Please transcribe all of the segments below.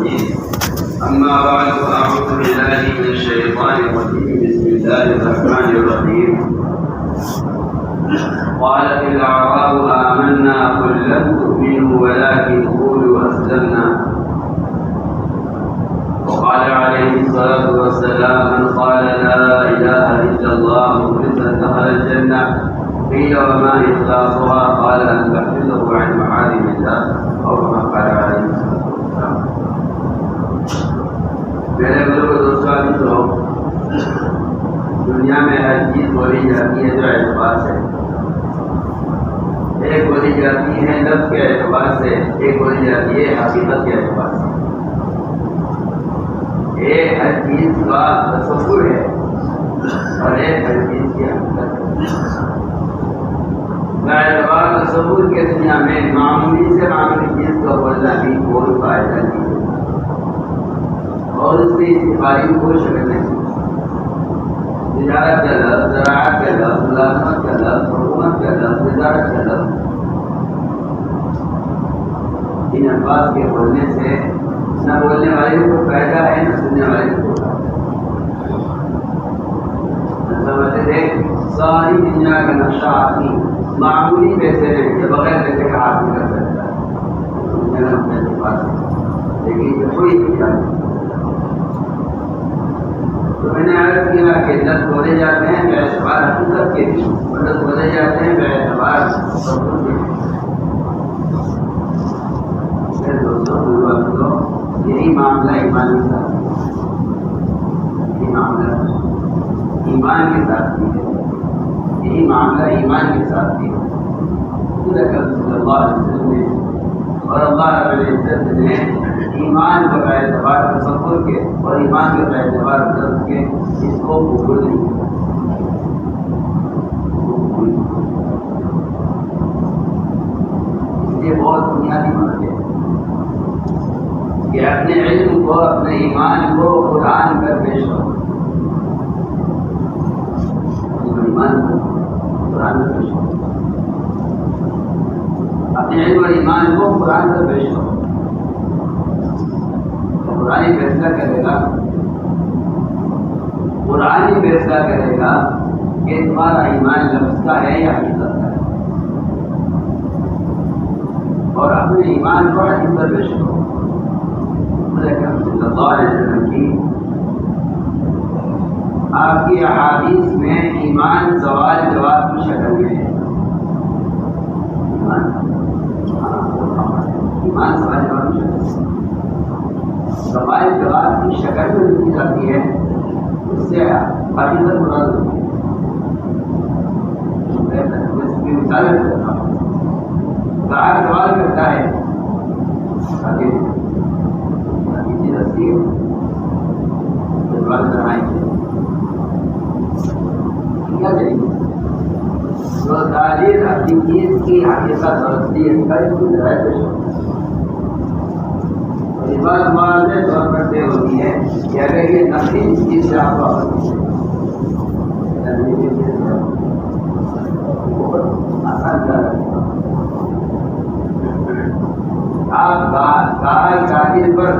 الرجيم أما بعد فأعوذ بالله من الشيطان الرجيم بسم الله الرحمن الرحيم قالت الأعراب آمنا قل لم تؤمنوا ولكن قولوا أسلمنا وقال عليه الصلاة والسلام من قال لا إله إلا الله مخلصا دخل الجنة قيل وما إخلاصها قال أن تحفظه عن محارم الله أو كما قال عليه الصلاة والسلام. میرے بزرگ دوستوں، دنیا میں ہر چیز بولی جاتی ہے جو اعتبار سے، ایک بولی جاتی ہے لفظ کے اعتبار سے، ایک بولی جاتی ہے حقیقت کے اعتبار سے. ایک ہر چیز کا تصور ہے اور ایک ہر چیز کی حقیقت ہے. اعتبار تصور کے دنیا میں معمولی سے معمولی چیز کو بولنا بھی کوئی فائدہ نہیں ہے اور اس سے استفادی کو کوئی شکل نہیں. تجارت کا لفظ، زراعت کا لفظ، ملازمت کا لفظ، حکومت کا لفظ، وزارت کا لفظ، ان الفاظ کے بولنے سے نہ بولنے والے کو فائدہ ہے نہ سننے والے کو سمجھتے تھے. ساری دنیا کا نقشہ آدمی معمولی پیسے ہیں کہ بغیر پیسے کا آدمی کر سکتا ہے، لیکن یہ تھوڑی تو میں نے عرض کیا کہ لفظ بولے جاتے ہیں بے اعتبار حقیقت کے بھی، لفظ بولے جاتے ہیں بے اعتبار تصور کے بھی. دوستوں یہی معاملہ ایمان کے ساتھ، یہی معاملہ ایمان کے ساتھ بھی ہے، یہی معاملہ ایمان کے ساتھ بھی ہے. صلی اللہ علیہ وسلم نے اور اللہ رب العزت نے ایمان کو اعتبار تصور کے اور ایمان کے اعتبار لفظ کے اس کو قبول نہیں کیا. یہ بہت بنیادی مسئلہ ہے کہ اپنے علم کو، اپنے ایمان کو قرآن پر پیش کرو. ایمان کو قرآن پر پیش کرو، اپنے علم اور ایمان کو قرآن پر پیش کرو. قرآن فیصلہ کرے گا، قرآن فیصلہ کرے گا کہ تمہارا ایمان لفظ کا ہے یا حقیقت کا ہے، اور اپنے ایمان کو حدیث پر پیش کرو. صلی اللہ علیہ وسلم کی آپ کی احادیث میں ایمان سوال جواب کی شکل میں ہے. ایمان سوال جواب کی شکل، سوال جواب کی شکل میں لکھی جاتی ہے، اس سے حقیقت مراد ہوتی ہے. اس کی مثال کرتا ہوں، سوال کرتا ہے تو تعلیم اپنی چیز کی حقیقت اور اصلیت کا اس کو ذرائع پیش ہوتی ہے. اور یہ بات واضح طور پر طے ہوتی ہے کہ اگر یہ نقلی چیز سے آپ بہت آسان کر رہے ہیں. آپ کاہل پر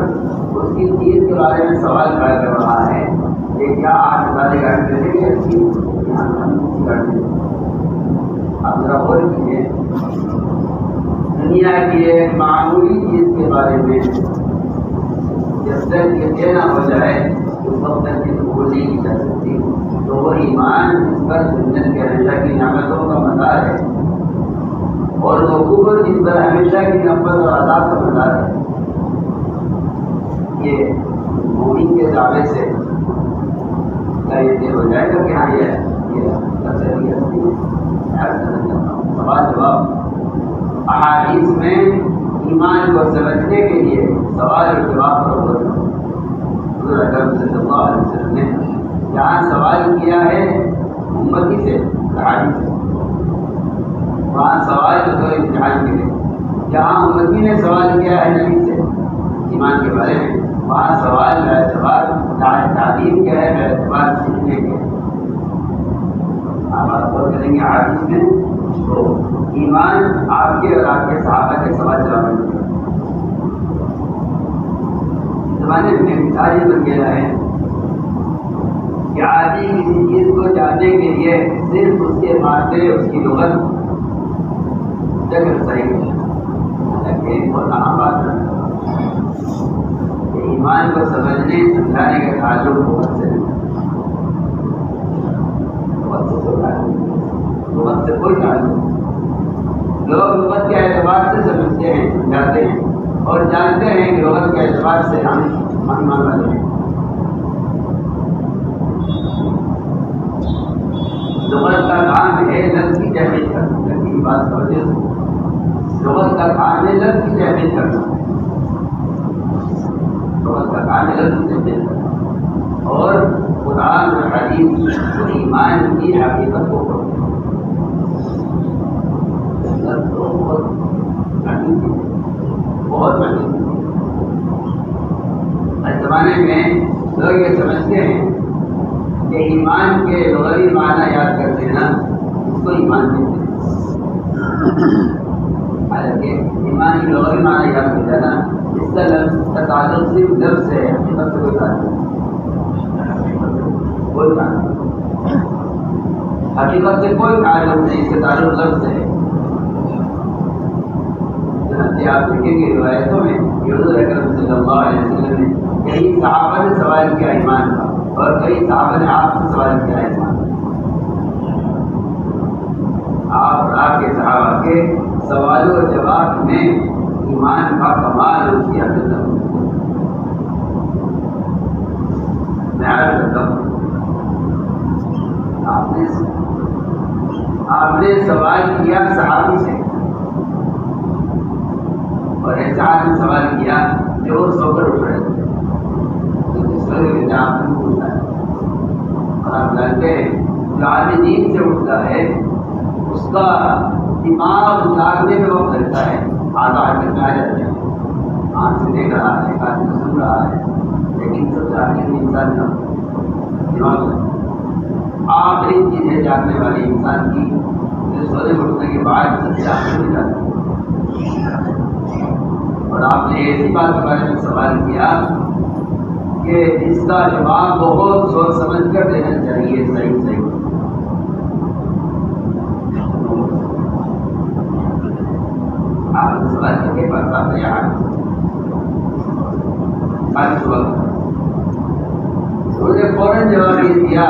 اس کی چیز کے بارے میں سوال کھڑا کر رہا ہے کہ کیا آج ہمارے گاڑی دے گی اچھی گاڑی دے. آپ ذرا غور کیجیے، دنیا کی ایک معمولی چیز کے بارے میں جب تک یہ نہ ہو جائے اس وقت تک یہ قبول نہیں کی جا سکتی. تو وہ ایمان جس پر جنت کے ہمیشہ کی نعمتوں کا مدار ہے اور وہ کفر جس پر ہمیشہ کی نفرت اور عذاب کا مدار ہے، یہ مومن کے دعوے سے کیا یہ ہو جائے گا کہ ہاں یہ سوال جواب احادیث میں ایمان کو سمجھنے کے لیے سوال اور جواب پر حضور اکرم صلی اللہ علیہ وسلم نے جہاں سوال کیا ہے امتی سے، صحابی سے، وہاں سوال تو امتحان کے لیے. جہاں امتی نے سوال کیا ہے نبی سے ایمان کے بارے میں، وہاں سوال کا اعتبار تعلیم کیا ہے، اعتبار سیکھنے کے. آپ غور کریں گے حدیث میں تو ایمان آپ کے اور آپ کے صحابہ کے سوال جواب میں زمانے میں مثال یہ بن گیا ہے کہ آدمی کسی چیز کو جاننے کے لیے صرف اس کے معنی اس کی لغت جگہ صحیح ہے، حالانکہ بہت اہم بات ہے کہ ایمان کو سمجھنے سمجھانے کا تعلق لغت سے نہیں، لغت سے کوئی تعلق نہیں۔ لوگ لغت کے اعتبار سے سمجھتے ہیں، سمجھاتے ہیں اور جانتے ہیں کہ لغت کے اعتبار سے ہم ایمان والے ہیں۔ لغت کا کام ہے لفظ کی تحقیق کرنا، کی بات سمجھے، لغت کا کام ہے لفظ کی تحقیق کرنا، لغت کا کام ہے لفظ کی تحقیق کرنا، اور قرآن اور حدیث اور ایمان کی حقیقت کو پڑھنا۔ بہت مہنگی اس زمانے میں لوگ یہ سمجھتے ہیں کہ ایمان کے لغوی معنی یاد کر دینا اس کو ایمان کہتے ہیں، حالانکہ ایمان کی لغوی معنی یاد کر جانا اس کا لفظ کا تعلق صرف لفظ سے ہے، حقیقت سے کوئی تعلق نہیں، کوئی تعلق نہیں، حقیقت سے کوئی تعلق نہیں، اس کا تعلق لفظ سے ہے۔ آپ دیکھیں گے روایتوں میں حضور اکرم صلی اللہ علیہ وسلم نے کئی صحابہ نے سوال کیا ایمان کا، اور کئی صحابہ نے آپ سے سوال کیا ایمان کا۔ آپ اور آپ کے صحابہ کے سوال و جواب میں ایمان کا کمال اور اس کی حقیقت میں عرض کرتا ہوں۔ آپ نے سوال کیا صحابی سے، اور ایسے آدمی سوال کیا جو وہ سو کر اٹھ رہے تھے، آپ نہیں پوچھتا ہے، اور آپ جانتے ہیں جو آدمی نیند سے اٹھتا ہے اس کا دماغ جاگنے میں وقت لگتا ہے، آدھا گھنٹہ آ جاتے ہیں، آنکھ سے دیکھ رہا ہے، ایک آدمی سن رہا ہے، لیکن سب جاگنے میں انسان کا دماغ آخری چیز ہے جاگنے والے انسان کی، جو سونے اٹھنے کے بعد سب جاگنے میں جاتی ہے۔ اور آپ نے ایسی بات کے بارے میں سوال کیا کہ جس کا جواب بہت سوچ سمجھ کر دینا چاہیے، صحیح صحیح۔ آپ نے سوال کر کے پاس آپ یہاں انہوں نے فوراً جواب یہ دیا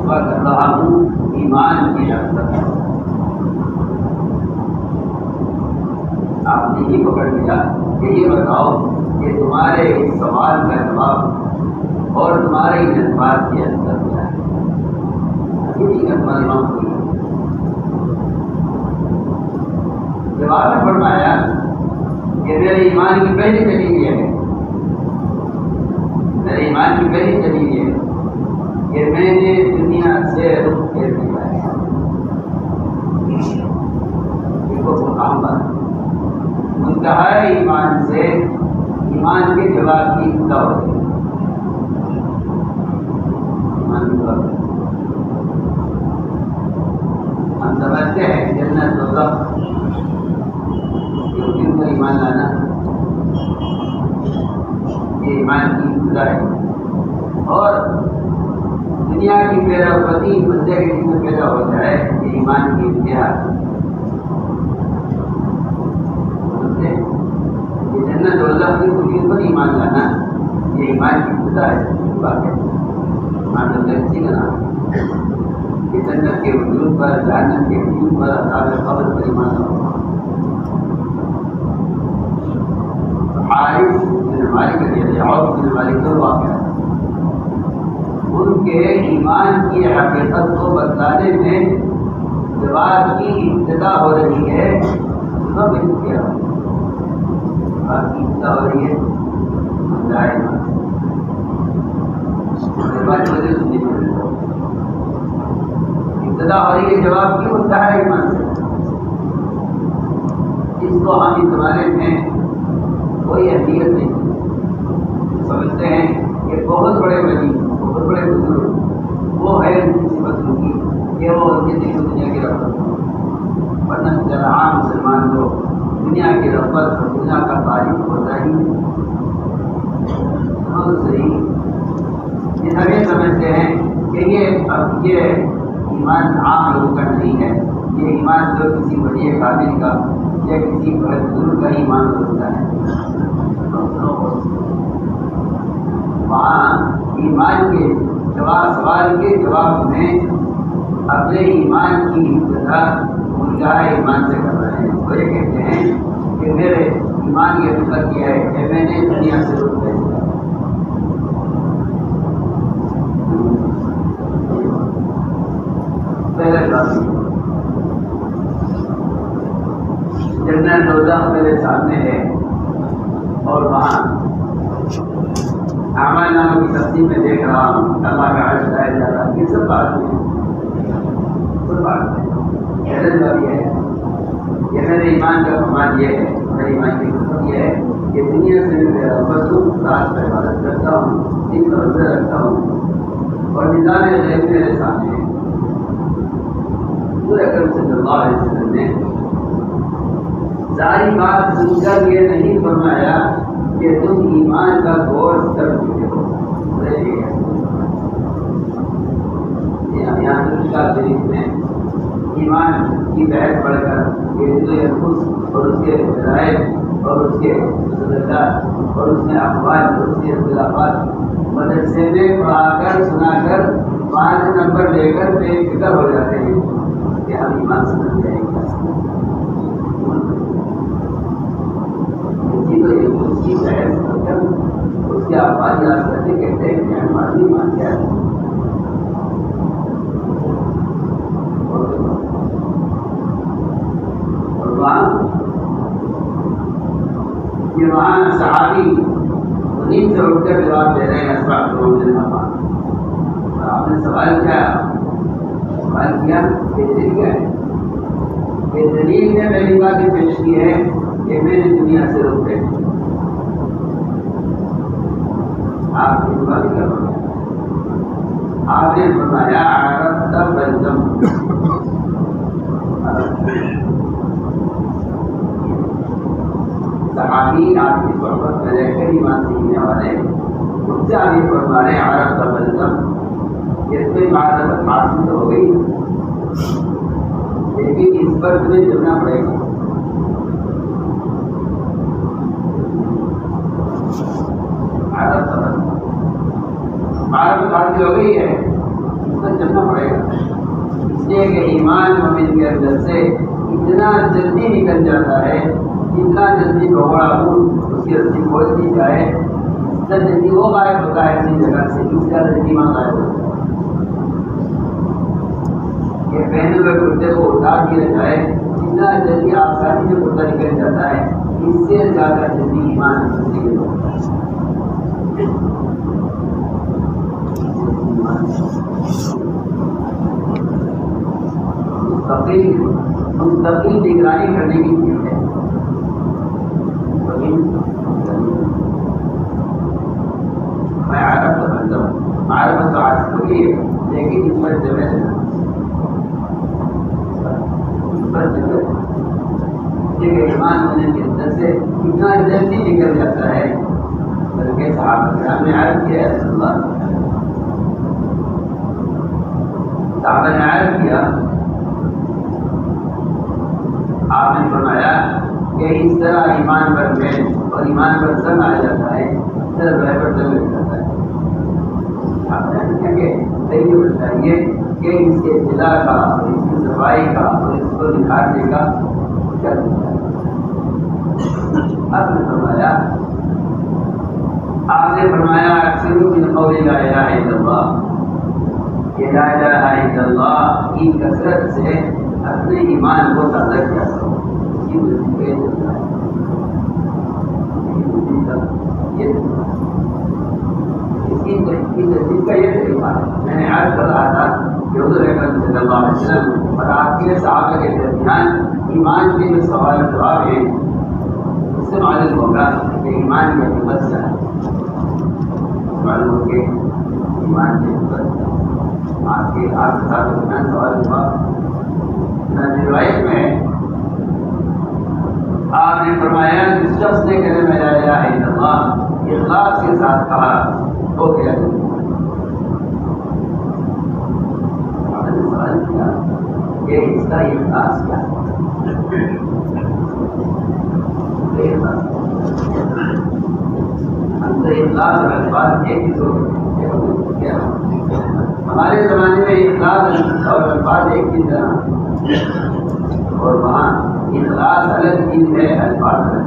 کر رہا ہوں ایمان کی حقیقت۔ آپ نے یہ پکڑ لیا کہ یہ بتاؤ کہ تمہارے اس سوال کا جواب اور تمہارے ان الفاظ کے اندر کیا ہے۔ جواب میں فرمایا کہ میرے ایمان کی پہلی دلیل یہ ہے، میرے ایمان کی پہلی دلیل یہ ہے کہ میں نے دنیا سے رخ پھیر دیا ہے۔ عام بات منتہا ایمان سے ایمان کے جواب کی ابتدا ہوتی ہے، ایمان کی جواب ہم سمجھتے ہیں جنت دوزخ پر ایمان لانا یہ ایمان کی ابتدا ہے، اور دنیا کی پیدا ہوتی بندے کے دل میں پیدا ہو جائے یہ ایمان کی انتہا ہے۔ جنت دوزخ کی وجود پر ایمان لانا یہ ایمان کی ابتدا ہے، بات ہے ایمان اسی کا نام ہے کہ جنت کے وجود پر، جہنم کے وجود پر، عذاب قبر پر ایمان لانا۔ حارث بن مالک رضی اللہ بن مالک کا واقعہ ان کے ایمان کی حقیقت کو بتلانے میں جواب کی ابتدا ہو رہی ہے، سب کیا بات کی ابتدا ہو رہی ہے ابتدا ہو رہی ہے جواب کی ہوتا ہے ایمان سے۔ اس کو ہم اس زمانے میں کوئی اہمیت نہیں سمجھتے ہیں کہ بہت بڑے ولی، بہت بڑے بزرگ وہ ہے ان کی صفت کی کہ وہ دنیا کی رفت، ورنہ عام مسلمان لوگ دنیا کی رفت اول دنیا کا تعریف ہوتا ہی بہت صحیح. یہ سبھی سمجھتے ہیں کہ یہ ایمان عام لوگوں کا نہیں ہے. یہ ایمان جو کسی ولی کامل کا یا کسی بزرگ کا ایمان ہوتا ہے. وہاں ایمان کے سوال کے جواب میں اپنے ایمان کی ابتدا منکر ایمان سے کر رہے ہیں. وہ یہ کہتے ہیں کہ میرے ایمان یہ مطلب کیا ہے کہ میں نے دنیا سے رک گئے. جنت دوزخ میرے سامنے ہے اور وہاں اعمال ناموں کی تقسیم میں دیکھ رہا ہوں. اللہ کا عرش لایا جا رہا ہے. یہ سب بات ہے. یہ میرے ایمان کا کمال یہ ہے. میرے ایمان کی قسم یہ ہے کہ دنیا سے میں مصروف رات پر عبادت کرتا ہوں, دن پر روزہ رکھتا ہوں اور نظام غیب میرے سامنے ہے. حضور اکرم صلی اللہ علیہ وسلم نے ساری بات سن کر یہ نہیں فرمایا کہ تم ایمان کا گور کر چکے ہو. یہاں شریف میں ایمان کی بحث پڑھ کر یہ خود اور اس کے ذرائع اور اس کے صدقات اور اس میں اخبار اور اس کے اختلافات مدرسے میں پڑھا کر سنا کر 5 نمبر لے کر بے فکر ہو جاتے ہیں کہ ہم ایمان سمجھ جائیں گے. اس کی بحث کر کر اس کے اخبار یاد کرتے کہتے ہیں کہ ہماری ایمان کیا ہے. وہاں صحابی نیند سے اٹھ کر جواب دے رہے ہیں آپ نے سوال کیا کہ دلیل کیا ہے. کہ دلیل نے پہلی بات یہ پیش کی ہے کہ میں نے دنیا سے رک گئے. آپ کی بات کر رہے ہیں. آپ نے فرمایا عرب تب بلزم. صحابی آپ کی صحبت میں رہ کر ایمان سیکھنے والے ان سے آگے فرما رہے عرب کا بلزم. اس میں معرفت حاصل تو ہو گئی لیکن اس پر تمہیں چلنا پڑے گا. عرب کا بلزم معرفت حاصل ہو گئی ہے, اس پر چلنا پڑے گا. اس لیے کہ ایمان مومن کے اندر سے اتنا جلدی نکل جاتا ہے, جتنا جلدی بھگوڑا اس کی رسی کھول دی جائے اتنا جلدی وہ غائب ہوتا ہے اپنی جگہ سے. اس کا جلدی وہاں غائب ہوتا ہے. یہ پہنے ہوئے کرتے کو اتار دیا جائے جتنا جلدی آسانی سے کرتا نکل جاتا ہے, اس سے زیادہ جلدی ایمان نکل جاتا ہے. مستقل نگرانی کرنے کی چیز ہے. میں عرب کا بندہ ہوں, عرب تو آج تو یہ لیکن اس پر جمع ایمان ہونے کے اندر سے اتنا جلدی نکل جاتا ہے. بلکہ صحابہ نے عرض کیا ہے صحابہ نے عرض کیا, آپ نے فرمایا کہ اس طرح ایمان پر میں اور ایمان پر زنگ آ جاتا ہے, اس طرح بہ پر زنگ لگ جاتا ہے. آپ نے کہا کہ صحیح بتائیے کہ اس کے اطلاع کا اور اس کی صفائی کا اور اس کو نکھارنے کا کیا ہوتا ہے. آپ نے فرمایا اکثر من قول لا الہ الا اللہ, کہ لا الہ الا اللہ کی کثرت سے اپنے ایمان کو تازہ کیا کرو. اس کی تجدید کا یہ طریقہ ہے. میں نے عرض کر رہا تھا کہ حضور اکرم صلی اللہ علیہ وسلم اور آپ کے صحابہ کے درمیان ایمان کے جو سوال جواب ہیں اس سے معلوم ہوگا کہ ایمان کی حکمت کیا ہے. معلوم ہو کہ ایمان کی حکمت آپ کے ساتھ درمیان سوال جواب روایت میں آپ نے فرمایا جس شخص نے کلمہ لا الہ الا اللہ اخلاص کے ساتھ کہا وہ کیا آپ نے سوال کیا کہ اس کا اخلاص کیا ہم تو اخلاص اور الفاظ ایک ہی ہو گئے. ہمارے زمانے میں اخلاص اور الفاظ ایک چیز ہے اور وہاں اخلاص الگ چیز ہے الفاظ الگ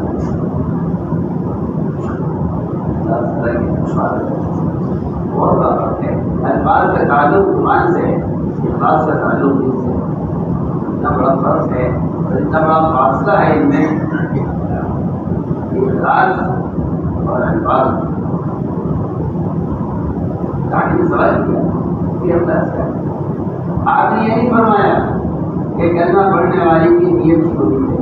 بہت بڑا فرق ہے. الفاظ کا تعلق زبان سے ہے اخلاص کا تعلق دل سے. اتنا بڑا فرق ہے اور اتنا بڑا فاصلہ ہے ان میں اخلاص اور الفاظ. کافی سوال کیا کہ اخلاص کیا. آپ نے یہ نہیں فرمایا کہ کلمہ پڑھنے والی کی نیت ہی ہونی چاہیے.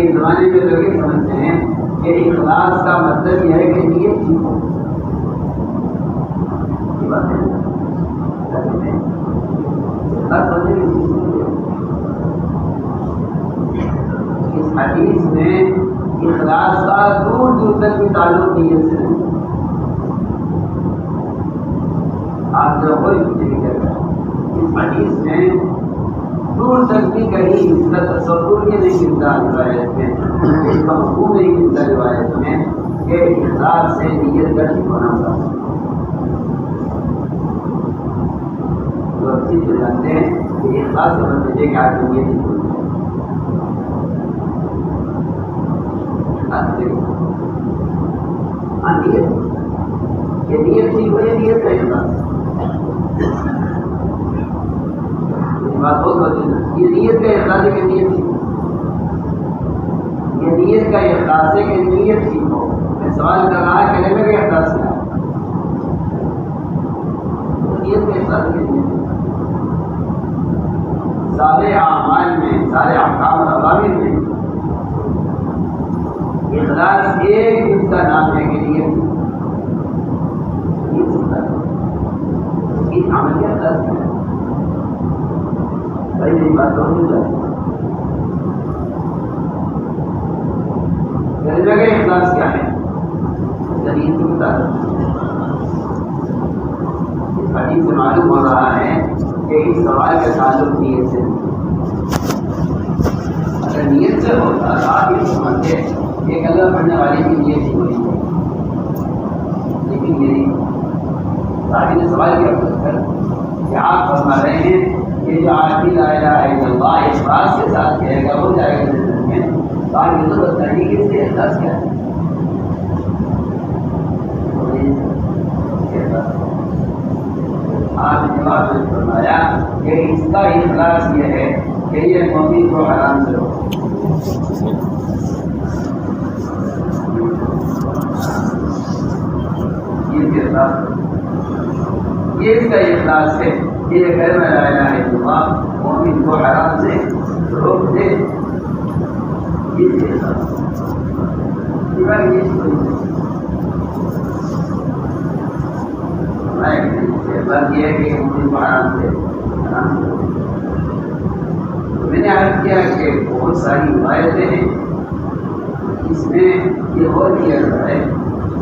اس زمانے میں لوگ یہ سمجھتے ہیں کہ اخلاص کا مطلب یہ ہے کہ نیت ٹھیک ہو. یہ بات ہے اس حدیث میں اخلاص کا دور دور تک بھی تعلق نیت سے نہیں. آپ جو وہی اس حدیث میں دور تک بھی کہیں اس کا تصور یہ نہیں ملتا روایت میں, اس کا مفہوم نہیں ملتا روایت میں کہ اخلاص سے نیت کا ٹھیک ہونا چاہتا. تو اچھی سے جانتے ہیں کہ اخلاص سمجھ لیجیے کہ آپ کی نیت ٹھیک ہوئی. نیت ٹھیک ہو یا نیت کا اخلاص بات بہت یہ نیت کا اخلاص ہے کہ نیت ٹھیک ہو. یہ نیت کا اخلاص ہے کہ نیت ٹھیک ہو. میں سوال کر رہا ہے کلمے کا اخلاص کیا ہے. نیت کا اخلاص ہے کہ نیت سارے اعمال میں سارے احکام اور عوامل میں اخلاص ایک اس کا نام ہے کہ نیت اس عمل کا اخلاص کیا ہے. میری بات سمجھ جائے کلمہ کا اخلاص کیا ہے دلیل سے بتا دیں. اس حدیث سے معلوم ہو رہا ہے کہ اس سوال کا تعلق نیت سے. اگر نیت سے ہوتا تو آپ یہ سمجھتے کہ کلمہ پڑھنے والے کی نیت ہی ہونی چاہیے, لیکن یہ نہیں. صاحب نے سوال کیا کہ آپ فرما رہے ہیں کہ جو آدمی لا الہ الا اللہ اخلاص کے ساتھ کہے گا ہو جائے گا جنت میں. تو آپ یہ تو بتائیے کہ اس کے اخلاص کیا ہے. آپ نے جواب میں فرمایا کہ اس کا اخلاص یہ ہے کہ یہ مومن کو حرام سے روکے. یہ اس کا اخلاص ہے کہ یہ کلمہ لا الہ الا اللہ مومن کو حرام سے روک دے. یہ اخلاص بات یہ ہے کہ مومن کو حرام سے میں نے عرض کیا کہ بہت ساری روایتیں ہیں اس میں یہ غور کیا جاتا ہے.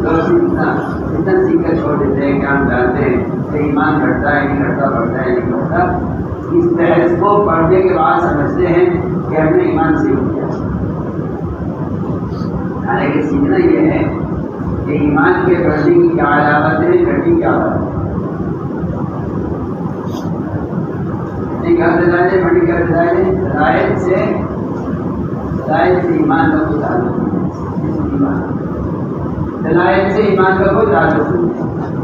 لوگ اتنا سیکھ کر چھوڑ دیتے ہیں کہ ہم جانتے ہیں کہ ایمان گھٹتا ہے نہیں گھٹتا, بڑھتا ہے نہیں بڑھتا. اس بحث کو پڑھنے کے بعد سمجھتے ہیں کہ ہم نے ایمان سیکھ کیا. حالانکہ سیکھنا یہ ہے کہ ایمان کے بڑھنے کی کیا علامت ہے, گھٹنے کی کیا بات ہے. بڑی کر ہدایت سے ایمان کا کوئی تعلق نہیں. ہدایت سے ایمان کا کوئی تعلق نہیں.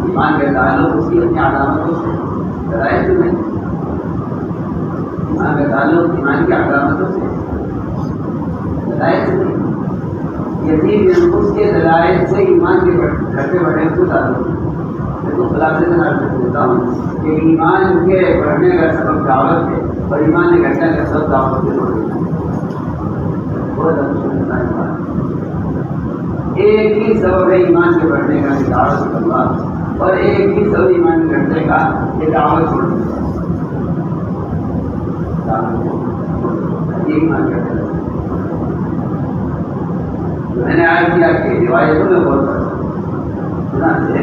ایمان کا تعلق اس کی اپنی علامتوں سے, ہدایت سے نہیں. ایمان کا تعلق ایمان کی علامتوں سے, ہدایت سے نہیں. یزید اس کے دلائل سے ایمان کے گھٹے بڑھنے کو تعلق نہیں. میں تو خلاصے سے نظر دیتا ہوں کہ ایمان کے بڑھنے کا سبب دعوت ہے اور ایمان کے گھٹنے کا سبب دعوت کے بڑھنے. ایک ہی سبب ہے ایمان کے بڑھنے کا دعوت کرنا اور ایک ہی سبب ایمان کے گھٹنے کا یہ دعوت چھوڑنا. ایمان کا احمدیہ کے روایتوں میں بہت پڑھتا سنا ہے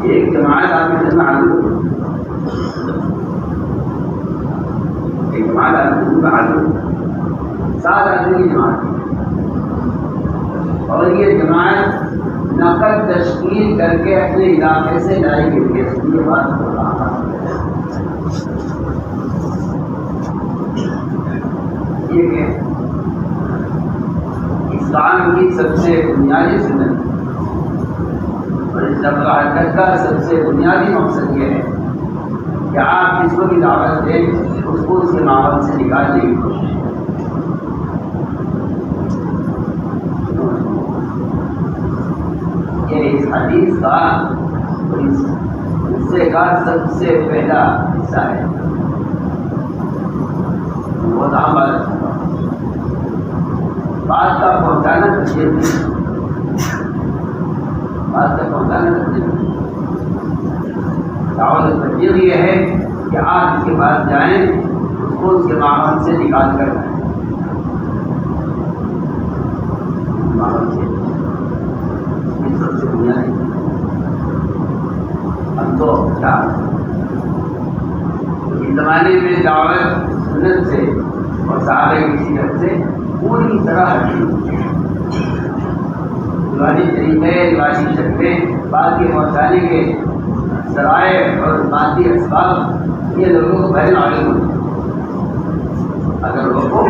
ایک جماعت آپ کے دل میں حاضر ہوئی، ایک جماعت آپ کے دل میں حاضر ہوئی، 7 آدمی کی جماعت، اور یہ جماعت نقد تشکیل کر کے اپنے علاقے سے لائی گئی ہے. یہ بات ہو رہا ہے. یہ کہ اسلام کی سب سے بنیادی سنت اور اس طرح حرکت کا سب سے بنیادی مقصد یہ ہے کہ آپ جس کو بھی دعوت دیں اس کو اس کے ماحول سے نکالنے کی کوشش کریں. یہ اس حدیث کا اس حصے کا سب سے پہلا حصہ ہے. بہت عام بات کا پہنچانا تشریح نہیں، بات کا پہنچانا تشریح نہیں. دعوت تشریح یہ ہے کہ آپ اس کے پاس جائیں اس کو اس کے ماحول سے نکال کر جائیں، ماحول سے. یہ سب سے بنیادی ہم تو کیا اس زمانے میں دعوت سنت سے اور صحابہ کی سیرت سے پوری طرح ہٹی، روایتی طریقے، روایتی شکلیں، بات کے پہنچانے کے ذرائع اور مادی اسباب یہ لوگوں کو پہلے معلوم ہوتے ہیں. اگر روکو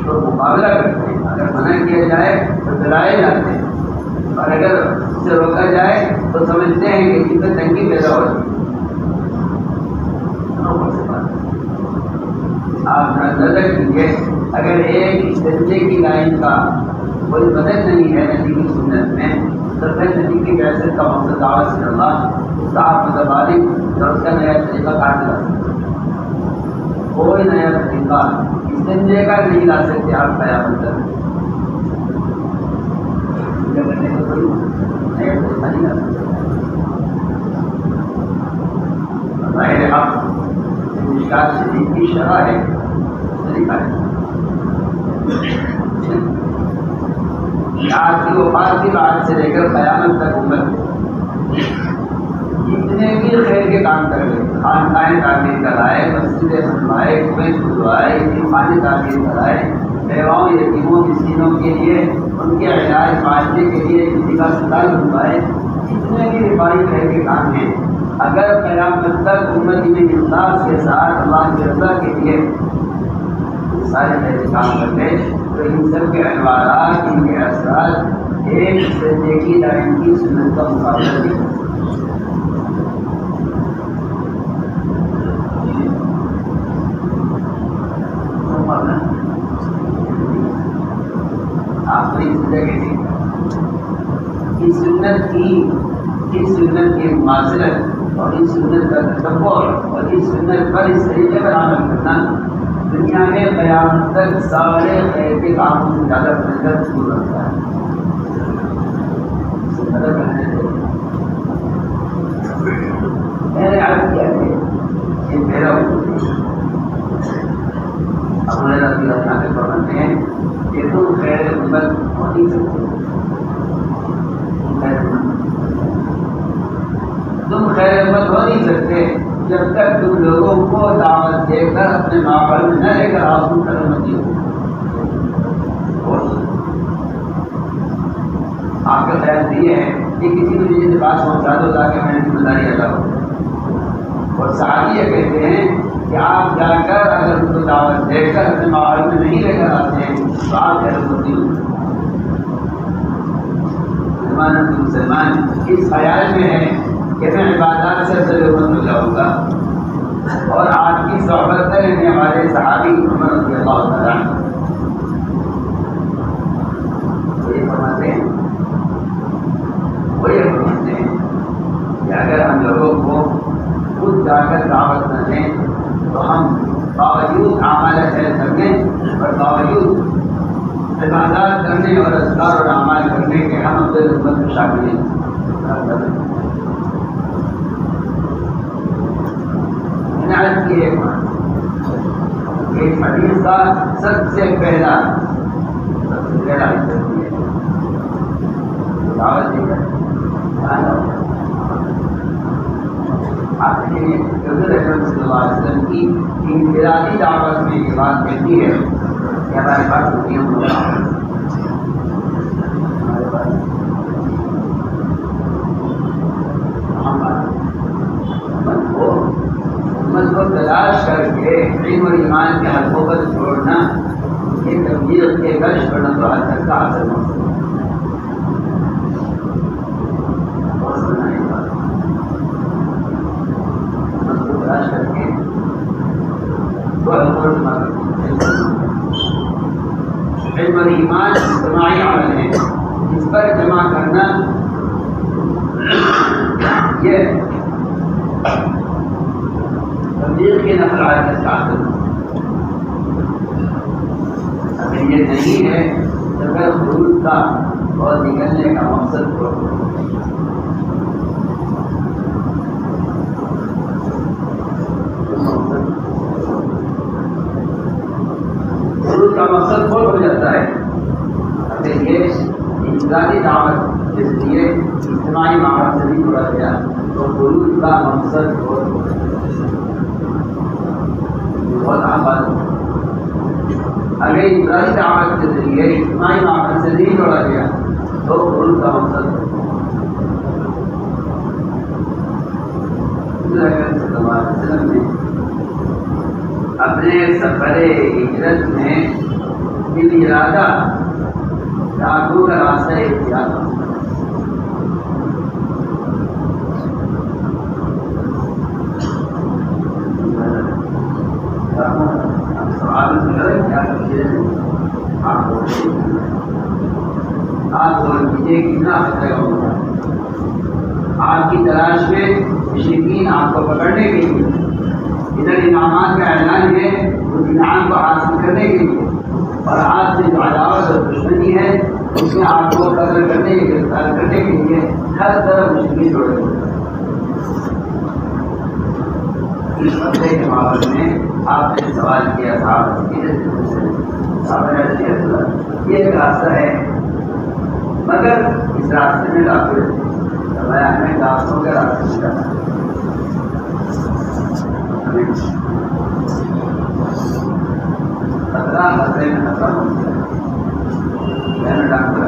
تو مقابلہ کرتے ہیں، اگر منع کیا جائے تو دلائے جاتے ہیں، اور اگر اس سے روکا جائے تو سمجھتے ہیں کہ اس میں تنگی پیدا ہو رہی ہے. آپ نظر کیجیے، اگر ایک درجے کی لائن کا کوئی بدل نہیں ہے نبی کی سنت میں تو پھر نبی کی بحثت کا مقصد دعوت صلی اللہ اس کا آپ متبادل اور اس کا نیا طریقہ کاٹ لا سکتے. کوئی نیا طریقہ اس درجے کا نہیں لا سکتے آپ قیامت تک. نیا طریقہ نہیں لا سکتے. ظاہر حق مشکات شدید کی شرح ہے طریقہ ہے. آپ کی وفات کی بعد سے لے کر قیامت تک امت جتنے بھی خیر کے کام کر گئے، خانقاہیں تعمیر کرائے، مسجدیں بنوائے، کنویں کھلوائے، یتیمخانے تعمیر کرائے، بیواؤں یتیموں مسکینوں کے لیے ان کے علاج معالجے کے لیے کسی کا اسپتال بنوائے، جتنے بھی رفاہی خیر کے کام ہیں، اگر قیامت تک امت میں اخلاص کے ساتھ اللہ کی رضا کے لیے سارے ایسے کام کرتے تو ان سب کے انوارات، ان کے اثرات ایک سجدے کی لائن کی سنت کا مقابلہ نہیں کر سکتے. آپ نے اس جگہ اس سنت کی معذرت اور اس سنت کا تصور اور اس سنت پر اس طریقے پر عمل کرنا دنیا میں قیامت تک سارے خیر کے کاموں سے زیادہ بہتر دور رکھتا ہے. میں نے عرض کیا کہ یہ میرا اپنے رضی اللہ کے فرماتے ہیں کہ تم خیر امت ہو نہیں سکتے، تم خیر امت ہو نہیں سکتے جب تک تم لوگوں کو دعوت دے کر اپنے ماحول میں نہ لے کر آؤ. تم کرمتی ہو. آپ کا خیال یہ ہے کہ کسی کو مجھے پاس پہنچا دو تاکہ میں ذمہ داری ادا ہو. اور صحابی یہ کہتے ہیں کہ آپ جا کر اگر ان کو دعوت دے کر اپنے ماحول میں نہیں لے کر آتے ہیں تو آپ کرمتی ہو. مسلمان اس خیال میں ہے کہ میں عبادات سے ضرورت ہو جاؤں گا، اور آپ کی صحبت کرنے والے صحابی عمر رضی اللہ تعالیٰ وہ یہ فرماتے ہیں کہ اگر ہم لوگوں کو خود جا کر دعوت نہ دیں تو ہم باوجود اعمال خیر کرنے اور باوجود عبادات کرنے اور اذکار اور اعمال کرنے کے ہم اپنے خدمت میں شامل ہیں. ایک حدیث کا سب سے پہلا حصہ ہے وسلم کی انفرادی دعوت میں یہ بات کہتی ہے کہ ہمارے پاس دنیا ہمارے پاس امت کو تلاش کر کے علم اور ایمان کے حلقوں پر چھوڑنا یہ تبلیغ کے گشت کرنا تو حد تک کا حاصل ہو تلاش کر کے علم اور ایمان اجتماعی عمل ہے، اس پر جمع کرنا یہ تبلیغ کے نفرات کا حاصل ہے۔ اگر یہ نہیں ہے تو پھر خروج کا اور نکلنے کا مقصد ہو کا مقصد کھول ہو جاتا ہے۔ اگر یہ انفرادی دعوت اس لیے اجتماعی معاملات سے بھی جوڑا گیا تو خروج کا مقصد کھول ہو جاتا ہے۔ بہت عام بات ہے۔ اگر انفرادی دعوت کے ذریعے اجتماعی معاملات سے نہیں جوڑا گیا تو خروج کا مقصد نے اپنے سفر ہجرت میں ارادہ ڈاکو کا راستہ اختیار تھا۔ آپ غور کیجیے کتنا خطرہ ہوگا۔ آپ کی تلاش میں مشرکین آپ کو پکڑنے کے لیے، ادھر انعامات کا اعلان ہے اس انعام کو حاصل کرنے کے لیے، اور آپ سے جو عداوت اور دشمنی ہے اس میں آپ کو قتل کرنے گرفتار کرنے کے لیے ہر طرف مشرکین جوڑے ہوئے۔ اس مسئلے کے معاملے میں آپ نے سوال کیا تھا یہ ایک راستہ ہے مگر اس راستے میں ڈاکٹر فرمایا ہمیں ڈاکٹروں کا راستہ نکالنا خطرہ خطرے میں ختم ہو گیا۔ ڈاکٹر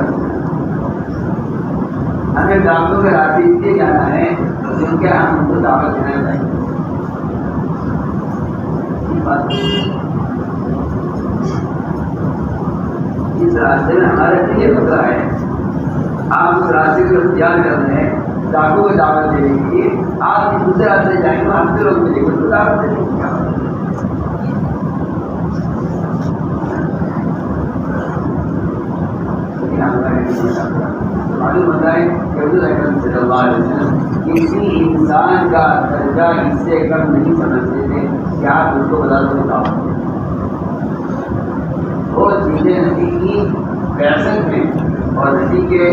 ہمیں ڈاکٹروں کے راستے اس لیے جانا ہے جن کے ہم ان کو دعوت دینا چاہیے۔ اس راستے میں ہمارے لیے خطرہ ہے۔ آپ اس راستے کو اختیار کر رہے ہیں ڈاکو کو دعوت دینے کے لیے، آپ کی دوسرے راستے جائیں گے ہم سے لوگ ملیں گے تو دعوت دینے کی کیا معلوم ہوتا ہے کہ حضور اکرم صلی اللہ علیہ وسلم کسی انسان کا درجہ اس سے کم نہیں سمجھتے تھے کہ آپ اس کو بتا دو دعوت دیں۔ وہ چیزیں نبی کی فیصل میں اور نبی کے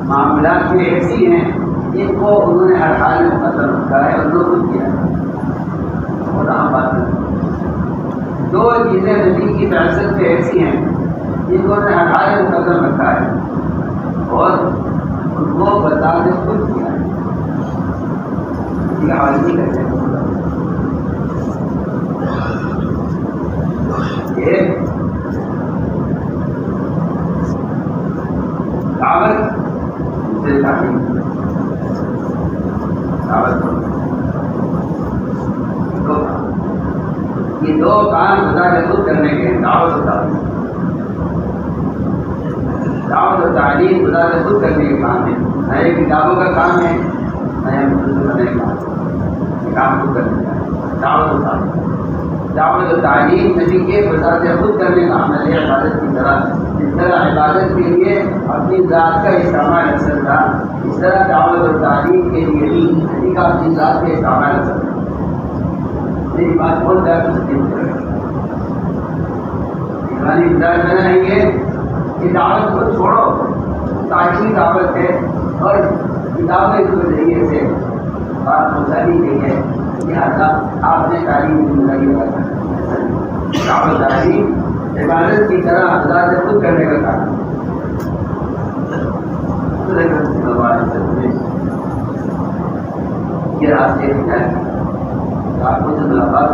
معاملات میں ایسی ہیں جن کو انہوں نے ہر حال میں ختم رکھا ہے اور انہوں نے کیا ہے۔ بہت عام بات ہے۔ دو چیزیں نبی کی فیصل میں ایسی ہیں جن کو انہوں نے ہر حال میں ختم رکھا ہے اور ان کو بتا کے خود کیا ہے۔ یہ حوالے نہیں کرتے یہ دعوت سے تعلیم دعوت یہ دو کام خدا کے خود کرنے کے دعوت و تعلیم دعوت و تعلیم خدا سے خود کرنے کے کام ہے، نئے کتابوں کا کام ہے، نیا مسلم کرنے کا کام خود کرنے کا دعوت و تعلیم دعوت و تعلیم نبی کے خدا سے خود کرنے کا عمل ہے عبادت کی طرح۔ جس طرح عبادت کے لیے اپنی ذات کا استعمال اثر تھا اس طرح دعوت و تعلیم کے لیے بھی نبی کا اپنی ذات کا استعمال اثر تھا۔ میری بات بہت زیادہ تسلیم کرے انتظار کرنا نہیں ہے کہ دعوت کو چھوڑو، تعلیمی دعوت ہے اور کتابیں کے ذریعے سے بات پہنچانی گئی ہے لہٰذا آپ نے تعلیم کی زندگی کا دعوت تعلیم عبادت کی طرح خدا سے خود کرنے کا کام یہ راستے آپ کو سے ملاقات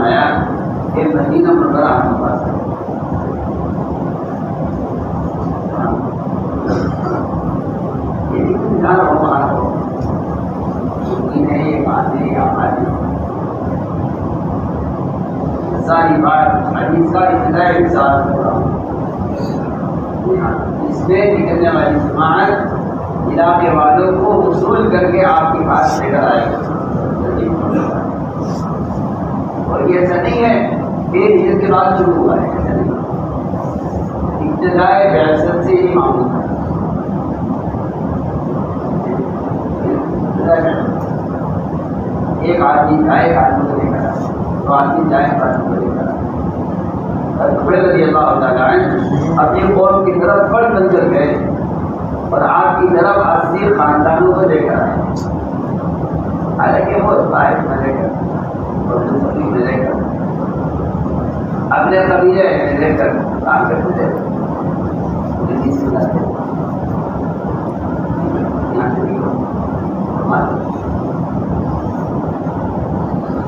فرمایا کہ مدینہ منورہ ہمارے پاس ہے، یہ بات نہیں آبادی ساری بات حدیث کا ابتدائی مثال کر رہا ہوں. اس میں نکلنے والی جماعت علاقے والوں کو وصول کر کے آپ کے پاس لے کر آئے گا. اور یہ ایسا نہیں ہے کہ ہجرت کے بعد شروع ہوا ہے، ایسا نہیں، ابتدائے بعثت سے ہی معمول ہے. ایک آدمی جائے ایک آدمی کو لے کر آئے، تو آدمی جائے ایک آدمی کو لے کر آئے. ٹکڑے رضی اللہ تعالیٰ عنہ اپنی قوم کی طرف بڑھ بن کر گئے اور آپ کی طرف 80 خاندانوں کو لے کر آئے. حالانکہ وہ باہر میں لے کر اور دوسری میں لے کر اپنے قبیلے میں لے کر کام کرتے تھے.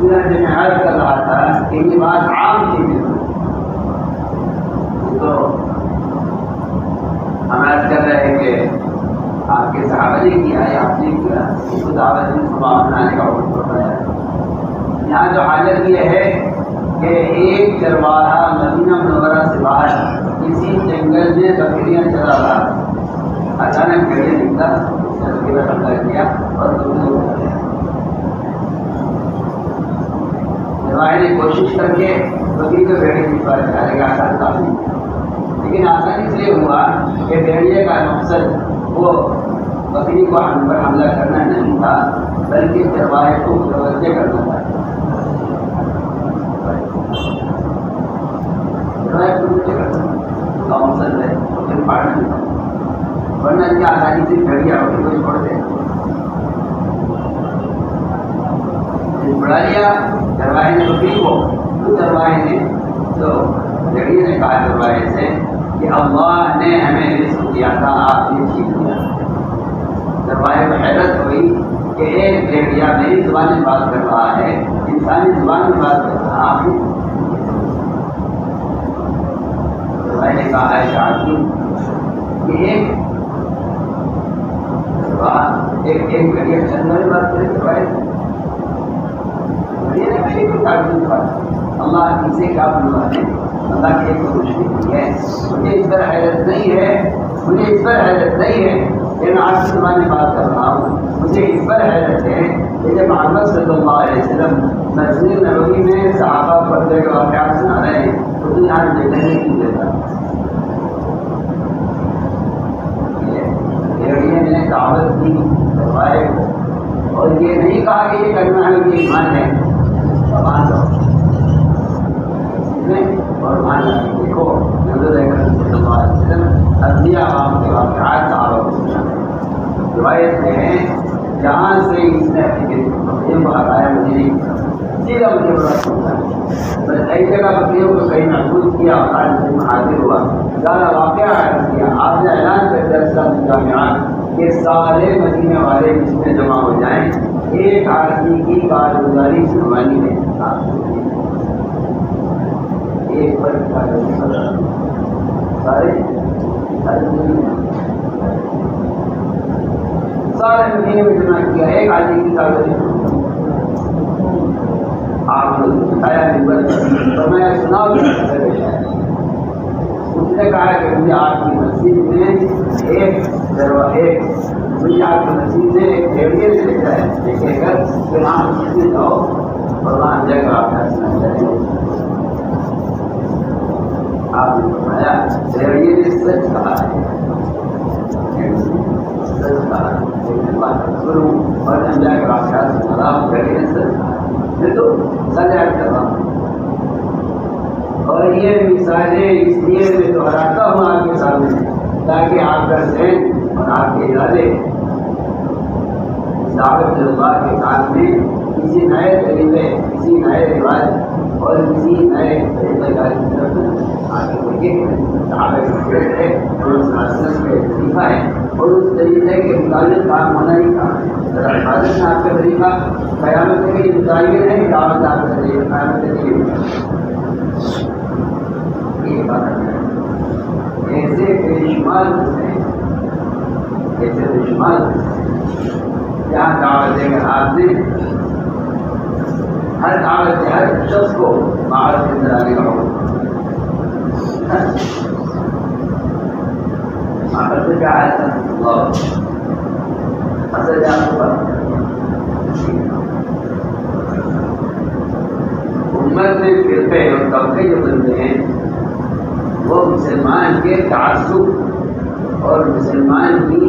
میں عرض کر رہا تھا کہ یہ بات عام تھی، تو ہم عرض کر رہے ہیں کہ آپ کے صحابہ نے کیا ہے، آپ نے کیا، اس کو دعوت میں صبح بنانے کا حکم فرمایا. یہاں جو حالت یہ ہے کہ ایک چرواہا مدینہ منورہ سے باہر کسی جنگل میں بکریاں چلا رہا، اچانک گھڑے نکلا، بکریاں حملہ کیا اور نے کوشش کر کے بکری کو بھیڑیے کی پر ڈالے گا. آسان کام نہیں، لیکن آسانی اس لیے ہوا کہ بھیڑیے کا مقصد وہ بکری کو ہم پر حملہ کرنا نہیں تھا، بلکہ چرواہے کو متوجہ کرنا تھا. مقصد ہے پھر پاڑنا نہیں تھا، ورنہ کیا آسانی سے بھیڑیا بکری کو چھوڑ دے. بڑھا لیا چرواہے نے بکری کو، تو چرواہے نے تو بھیڑیے نے کہا چرواہے سے کہ اللہ نے ہمیں رزق دیا تھا، آپ نے چھین لیا. چرواہے کو حیرت ہوئی کہ ایک بھیڑیا میری زبان میں بات کر رہا ہے، انسانی زبان میں بات کر رہا. آپ نے چرواہے نے کہا ہے شاہی کہ ایک بھیڑیا چند میں بات کرے. چرواہے اللہ کسی کیا بنوا ہے، اللہ کی ایک خوش نہیں ہے. مجھے اس پر حیرت نہیں ہے، مجھے اس پر حیرت نہیں ہے کہ میں آپ کی زبان میں بات کر رہا ہوں. مجھے اس پر حیرت ہے کہ جب محمد صلی اللہ علیہ وسلم مسجد نبوی میں صحابہ پردے کے واقعات سنا رہے ہیں تو تم یہاں دیکھنے نہیں دیتا. بھیڑیے نے دعوت دی چرواہے کو، اور یہ نہیں کہا کہ یہ کرنا ہے، یہ ایمان ہے. اور مانا دیکھو نظر ادیا عوام کے واقعات روایت میں ہیں جہاں سے اس نے اپنی بات آیا مجھے نہیں سیدھا مجھے بڑا سوچا. بس ایک جگہ بکریوں کو کہیں محفوظ کیا اور حاضر ہوا، زیادہ واقعہ عرض کیا. آپ نے اعلان کر دیا اسلام جامعات کہ سارے مدینے والے جس میں جمع ہو جائیں، ایک آدمی کی کارگزاری سنوانی ہے. ایک پر سارے مدینے میں جمع کیا، ایک آدمی کی کارگزاری. آپ نے بتایا تو میں سناؤ اس نے کہا کہ مجھے آپ کی مسجد میں مجھے آپ کی مسجد میں ایک بھیڑیے سے لکھا ہے، دیکھے گا کہ وہاں مسجد میں جاؤ اور وہاں جا کر آپ کا سنا چاہیں. آپ نے بتایا بھیڑیے نے سچ کہا ہے، سچ کہا کروں اور جا کر آپ کا سنا. بھیڑیے نے سچ کہا، میں تو سجا کر رہا ہوں. اور یہ مثالیں اس لیے میں دہراتا ہوں آپ کے سامنے تاکہ آپ کا ذہن اور آپ کے ارادے دعوت اللہ کے کام میں کسی نئے طریقے، کسی نئے رواج اور کسی نئے طریقے کا آگے بڑھے. طریقہ ہے اور اس طریقے کے مطابق کام ہونا ہی کام ہے. اگر عبادت میں آپ کا طریقہ قیامت کے لیے متعین ہے، دعوت آپ کا طریقہ قیامت کے لیے یہ عبادت ہے. ایسے بے شمار ہیں، ایسے بے شمار جہاں دعوت دے کر آپ نے ہر دعوت سے ہر شخص کو معاشرے کے اندر آنے کا حکم. معاشرے کیا ہے اصل جان کو امت میں فرقے اور طبقے جو بنتے ہیں وہ مسلمان کے تعصب اور مسلمان کی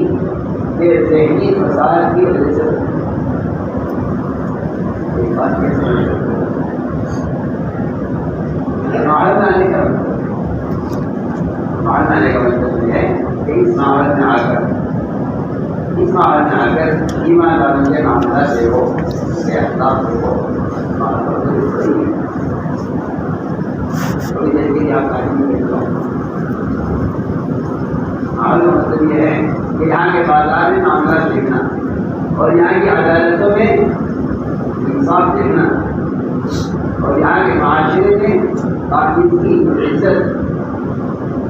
کے ذہنی فساد کی وجہ سے ماحول میں آنے کا مطلب یہ ہے کہ اس ماحول میں آ کر ایمان والوں کے معاملات دیکھو، اس کے اخلاق دیکھو. تھوڑی دیر کے لیے آپ تعلیم دیکھ لو. ماحول کا مطلب یہ ہے کہ یہاں کے بازار میں معاملات دیکھنا اور یہاں کی عدالتوں میں انصاف دیکھنا اور یہاں کے معاشرے میں پاکیزگی اور عزت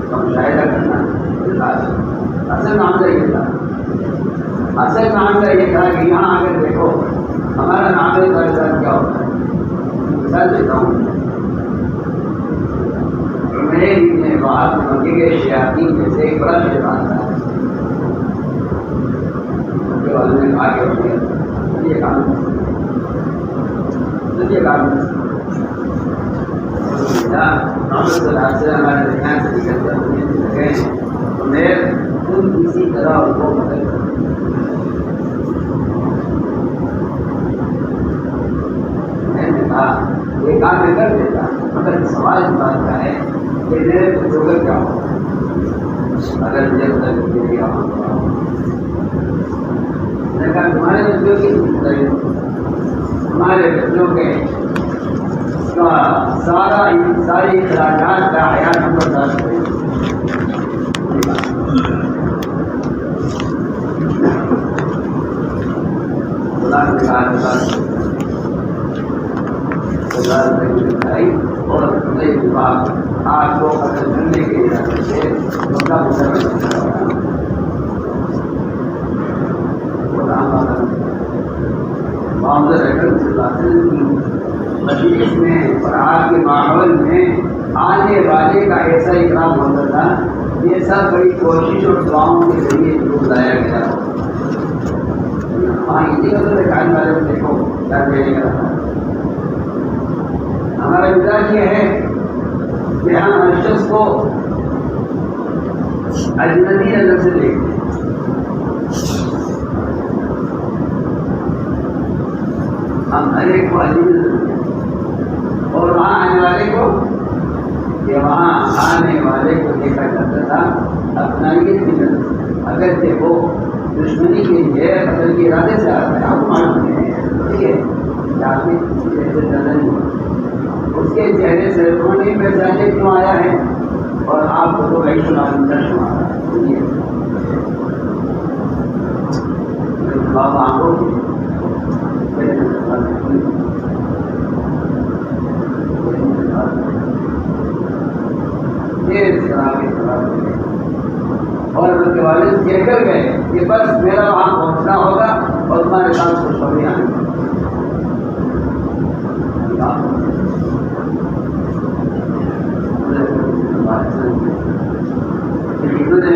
کا مشاہدہ کرنا. اصل معاملہ یہ تھا کہ یہاں آ کر دیکھو ہمارا معاملے کا ساتھ کیا ہوتا ہے. مثال دیتا ہوں، میں نے بات مکے کے شیاطین جیسے ایک بڑا شیطان تھا. مکے والوں نے کہا کہ یہ کام ہمارے درمیان سے نکل کر گئے تو میں خود کسی طرح ان کو مدد کروں. میں نے کہا یہ کام میں کر دیتا، مگر سوال اس بات کا ہے کہ میرے بچوں کا کیا ہوگا اگر مجھے مدد کے لیے آؤں. میں نے کہا تمہارے بچوں کی ہمارے بچوں کے ساری اخراجات کا حیات برداشت کریں. اور آپ کو قتل کرنے کے ارادے سے مجلس میں اور آپ کے ماحول میں آنے والے کا ایسا اکرام ہوتا تھا. یہ سب بڑی کوشش اور دعاؤں کے ذریعے ضرور لایا گیا. وہاں اسی وجہ سے کھانے والے کو دیکھو کیا دینے کا تھا. ہمارا مزاج یہ ہے کہ ہم ہر شخص کو اجنبی نظر سے دیکھتے ہیں. ہم ہر ایک کو اجنبی نظر دیکھتے ہیں اور وہاں آنے والے کو دیکھا جاتا تھا اپنائیت کی نظر. اگر دیکھو دشمنی کے لیے قتل کے ارادے سے آتا ہے آپ معلوم ہے ٹھیک ہے آدمی جیسے نظر نہیں اس کے چہرے سے تو نہیں پہچانے کیوں آیا ہے اور آپ کو تو بھائی سنا شمارا بابا آنکھوں کی اور ان کے والد کہہ کر گئے کہ بس میرا وہاں پہنچنا ہوگا اور تمہارے ساتھ خوشخبری آنے گی.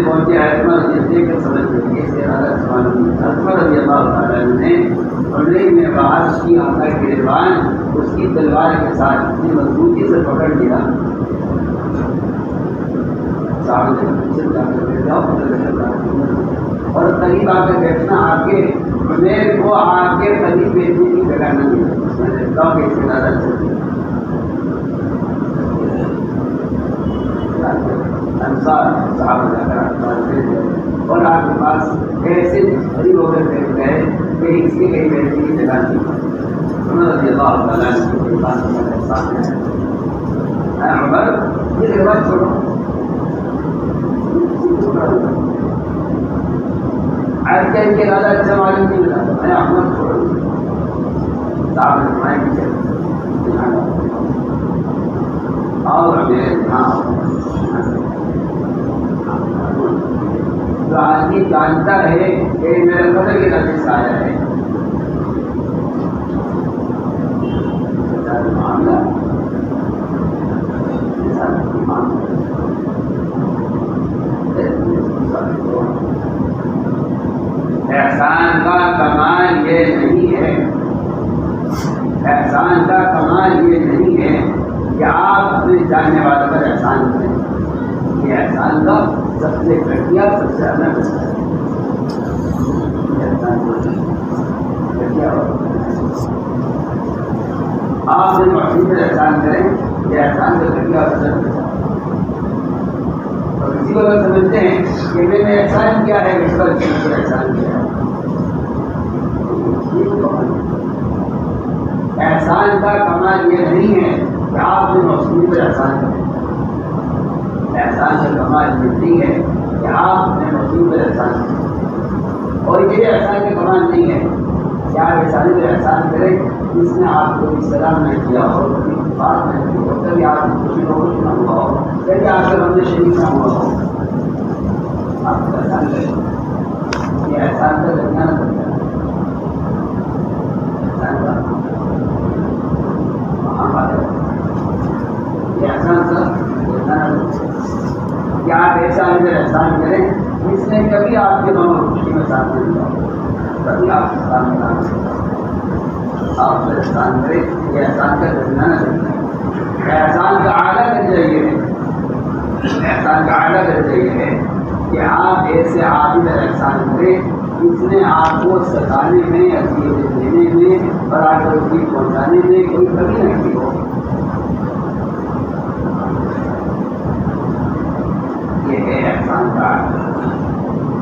پہنچے اعتماد دیکھ کر سمجھ گئے اکبر رضی اللہ تعالیٰ نے پنڈری میں باہر کی آقا کی رضوان اس کی تلوار کے ساتھ اتنی مضبوطی سے پکڑ لیا اور قریب آ کر بیٹھنا آپ کے میرے کو آپ کے قریب بیٹھنے کی جگہ نہ ملی. اور آپ کے پاس ایسے غریب ہو کر بیٹھ گئے کہ اس کے کہیں بیٹھنے کی جگہ نہیں. رضی اللہ تعالیٰ یہ روایت چھوڑو آج کل کے زیادہ اچھا معلوم نہیں ہوتا میں احمد چھوڑ صاحب میں اور جو آدمی جانتا ہے کہ میرا قدر کے نظر سے آیا ہے معاملہ احسان کا کمال یہ نہیں ہے، احسان کا کمال یہ نہیں ہے کہ آپ اپنے جاننے والوں پر احسان کریں، یہ احسان کا سب سے گھٹیا سب سے اہم آپ نے محسوس پر احسان کریں، یہ احسان کا گھٹیا اور کسی کو لوگ سمجھتے ہیں کہ میں نے احسان کیا ہے اس پر احسان کیا ہے۔ احسان کا کمال یہ نہیں ہے کہ آپ نے محسوس پر احسان کریں، احسان کا کمال یہ نہیں ہے کہ آپ نے محسوس پر احسان کریں، اور یہ احسان کا کمال نہیں ہے کہ آپ احسان پر احسان کریں جس نے آپ کو سلام نہ کیا ہو، کبھی بات نہ کی ہو، کبھی آپ کو خوشی نہ ہوا ہو، کبھی آپ کا ہم نے شریک نہ ہوا ہو، آپ کو احسان کریں، یہ احسان کا درمیان بنتا ہے، احسان کا وہاں بات ہے، یہ احسان کا درمیان کیا آپ ایسا اندر احسان کریں جس نے کبھی آپ کے غم اور خوشی میں ساتھ نہیں دیا، کبھی آپ کے ساتھ میں ساتھ نہیں دیا، آپ پر احسان کریں، یہ احسان کا درمیان ہے، احسان کا اعلیٰ درجہ یہ ہے، احسان کا اعلیٰ درجہ یہ ہے کہ آپ ایسے عابد احسان کریں جس نے آپ کو ستانے میں، اذیتیں دینے میں اور آپ کو تکلیف پہنچانے میں کوئی کمی نہ کی ہو، یہ ہے احسان کا اعلیٰ،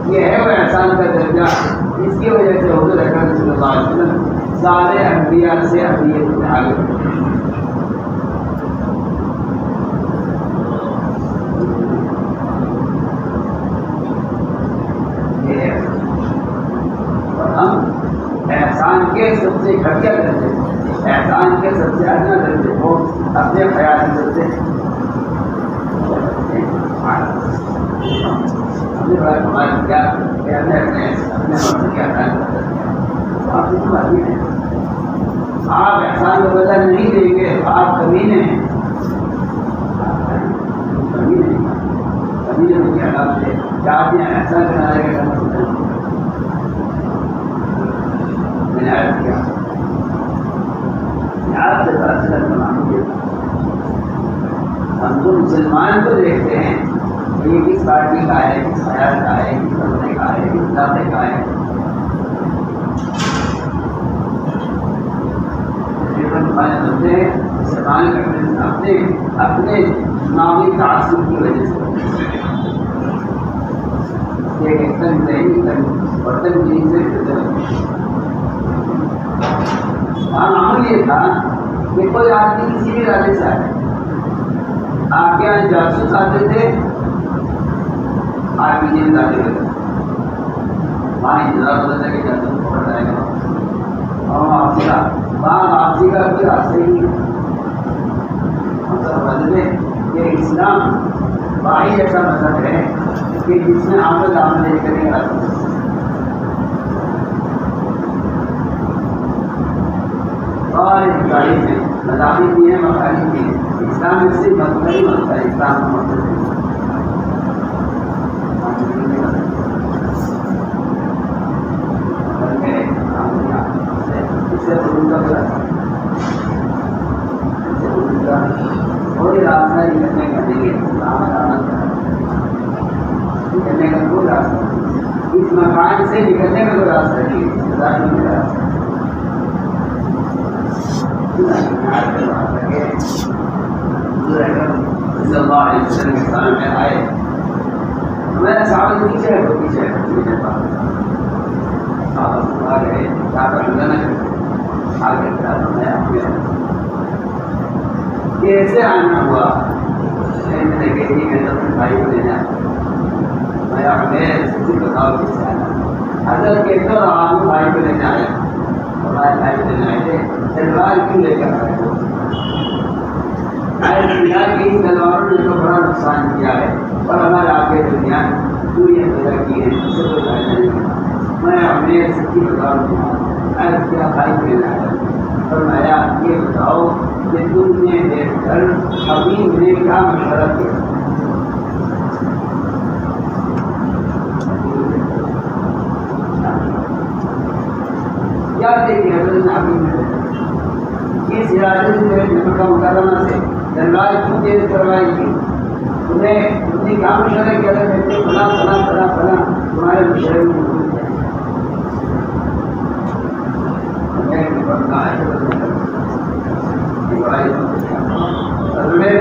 یہ ہے وہ احسان کا درجہ جس کی وجہ سے حضور اکرم صلی اللہ علیہ وسلم سارے انبیاء سے ابدیت میں آگے اور ہم احسان کے سب سے گھٹیا درجے، احسان کے سب سے ادنا درجے کو اپنے خیال میں سکتے ہیں، ہم نے بڑا کمال کیا کہ ہم نے اپنے وقت کے احسان کر دیا، آپ کی بات نہیں ہے، آپ احسان کو بدل نہیں دیں گے، آپ کمینے ہیں، کمینے کے حالات سے کیا آپ نے احسان کرنا ہے کہ میں نے عرض کیا آپ سے فاصلہ بنانے ہم تو مسلمان کو دیکھتے ہیں کہ یہ کس پارٹی کا ہے، کس خیال کا ہے، کس بندے کا ہے، کس علاقے کا ہے، بندے استعمال کرتے ہیں اپنے نامی تعصب کی وجہ سے، برتن چیز سے معمول یہ تھا کہ کوئی آدمی کسی بھی ارادے سے آئے، آپ کے یہاں جاسوس آتے تھے، آپ کی جیل آتے تھے، وہاں انتظار ہوتا تھا کہ جاسوس پکڑ جائے گا، اور واپسی کا کوئی راستہ ہی نہیں، مطلب بدلے کہ اسلام باہر ایسا مذہب ہے کہ جس میں آمد آمدنی کرنے کا راستہ اور گاڑی میں مذاہب بھی ہیں، مخالف بھی ہیں، اسلام اس سے مطلب نہیں بنتا ہے، اسلام کا مطلب ہے اس سے کوئی راستہ نکلنے کا نہیں ہے، نکلنے کا کوئی راستہ نہیں، اس مکان سے نکلنے کا کوئی راستہ نہیں ہے، صلی اللہ علیہ وسلم کے سامنے آئے، میرا صحابہ پیچھے ہے، وہ پیچھے ہے، صحابہ آ گئے، کیا کرنا ہے آگے کیسے آنا ہوا، میں نے کہی میں تو اپنے بھائی کو لینا، میں سچی بتاؤ کیسے آنا، ہر حضرت کہتے اور آپ بھائی کو لینے آئے بھائی کو لینے آئے تھے تلوار کیوں لے کر آئے ہو کی ان تلواروں نے تو بڑا نقصان کیا ہے اور ہمارے آگے دنیا پوری پیدا کی ہے اس سے کوئی فائدہ نہیں. میں اپنے سچی بتاؤں کیا بھائی کو لینے آیا فرمایا یہ بتاؤ کہ تم نے دیکھ کر ابھی نے کیا مشورہ کیا. کیا دیکھیے حضرت نے ابھی میں اس ارادے سے میرے مکہ مکرمہ سے تلوار کیوں تیز کروائی تھی تم نے کیا مشورہ کیا تھا کہ فلاں فلاں فلاں فلاں تمہارے مشورے میں موجود ہے.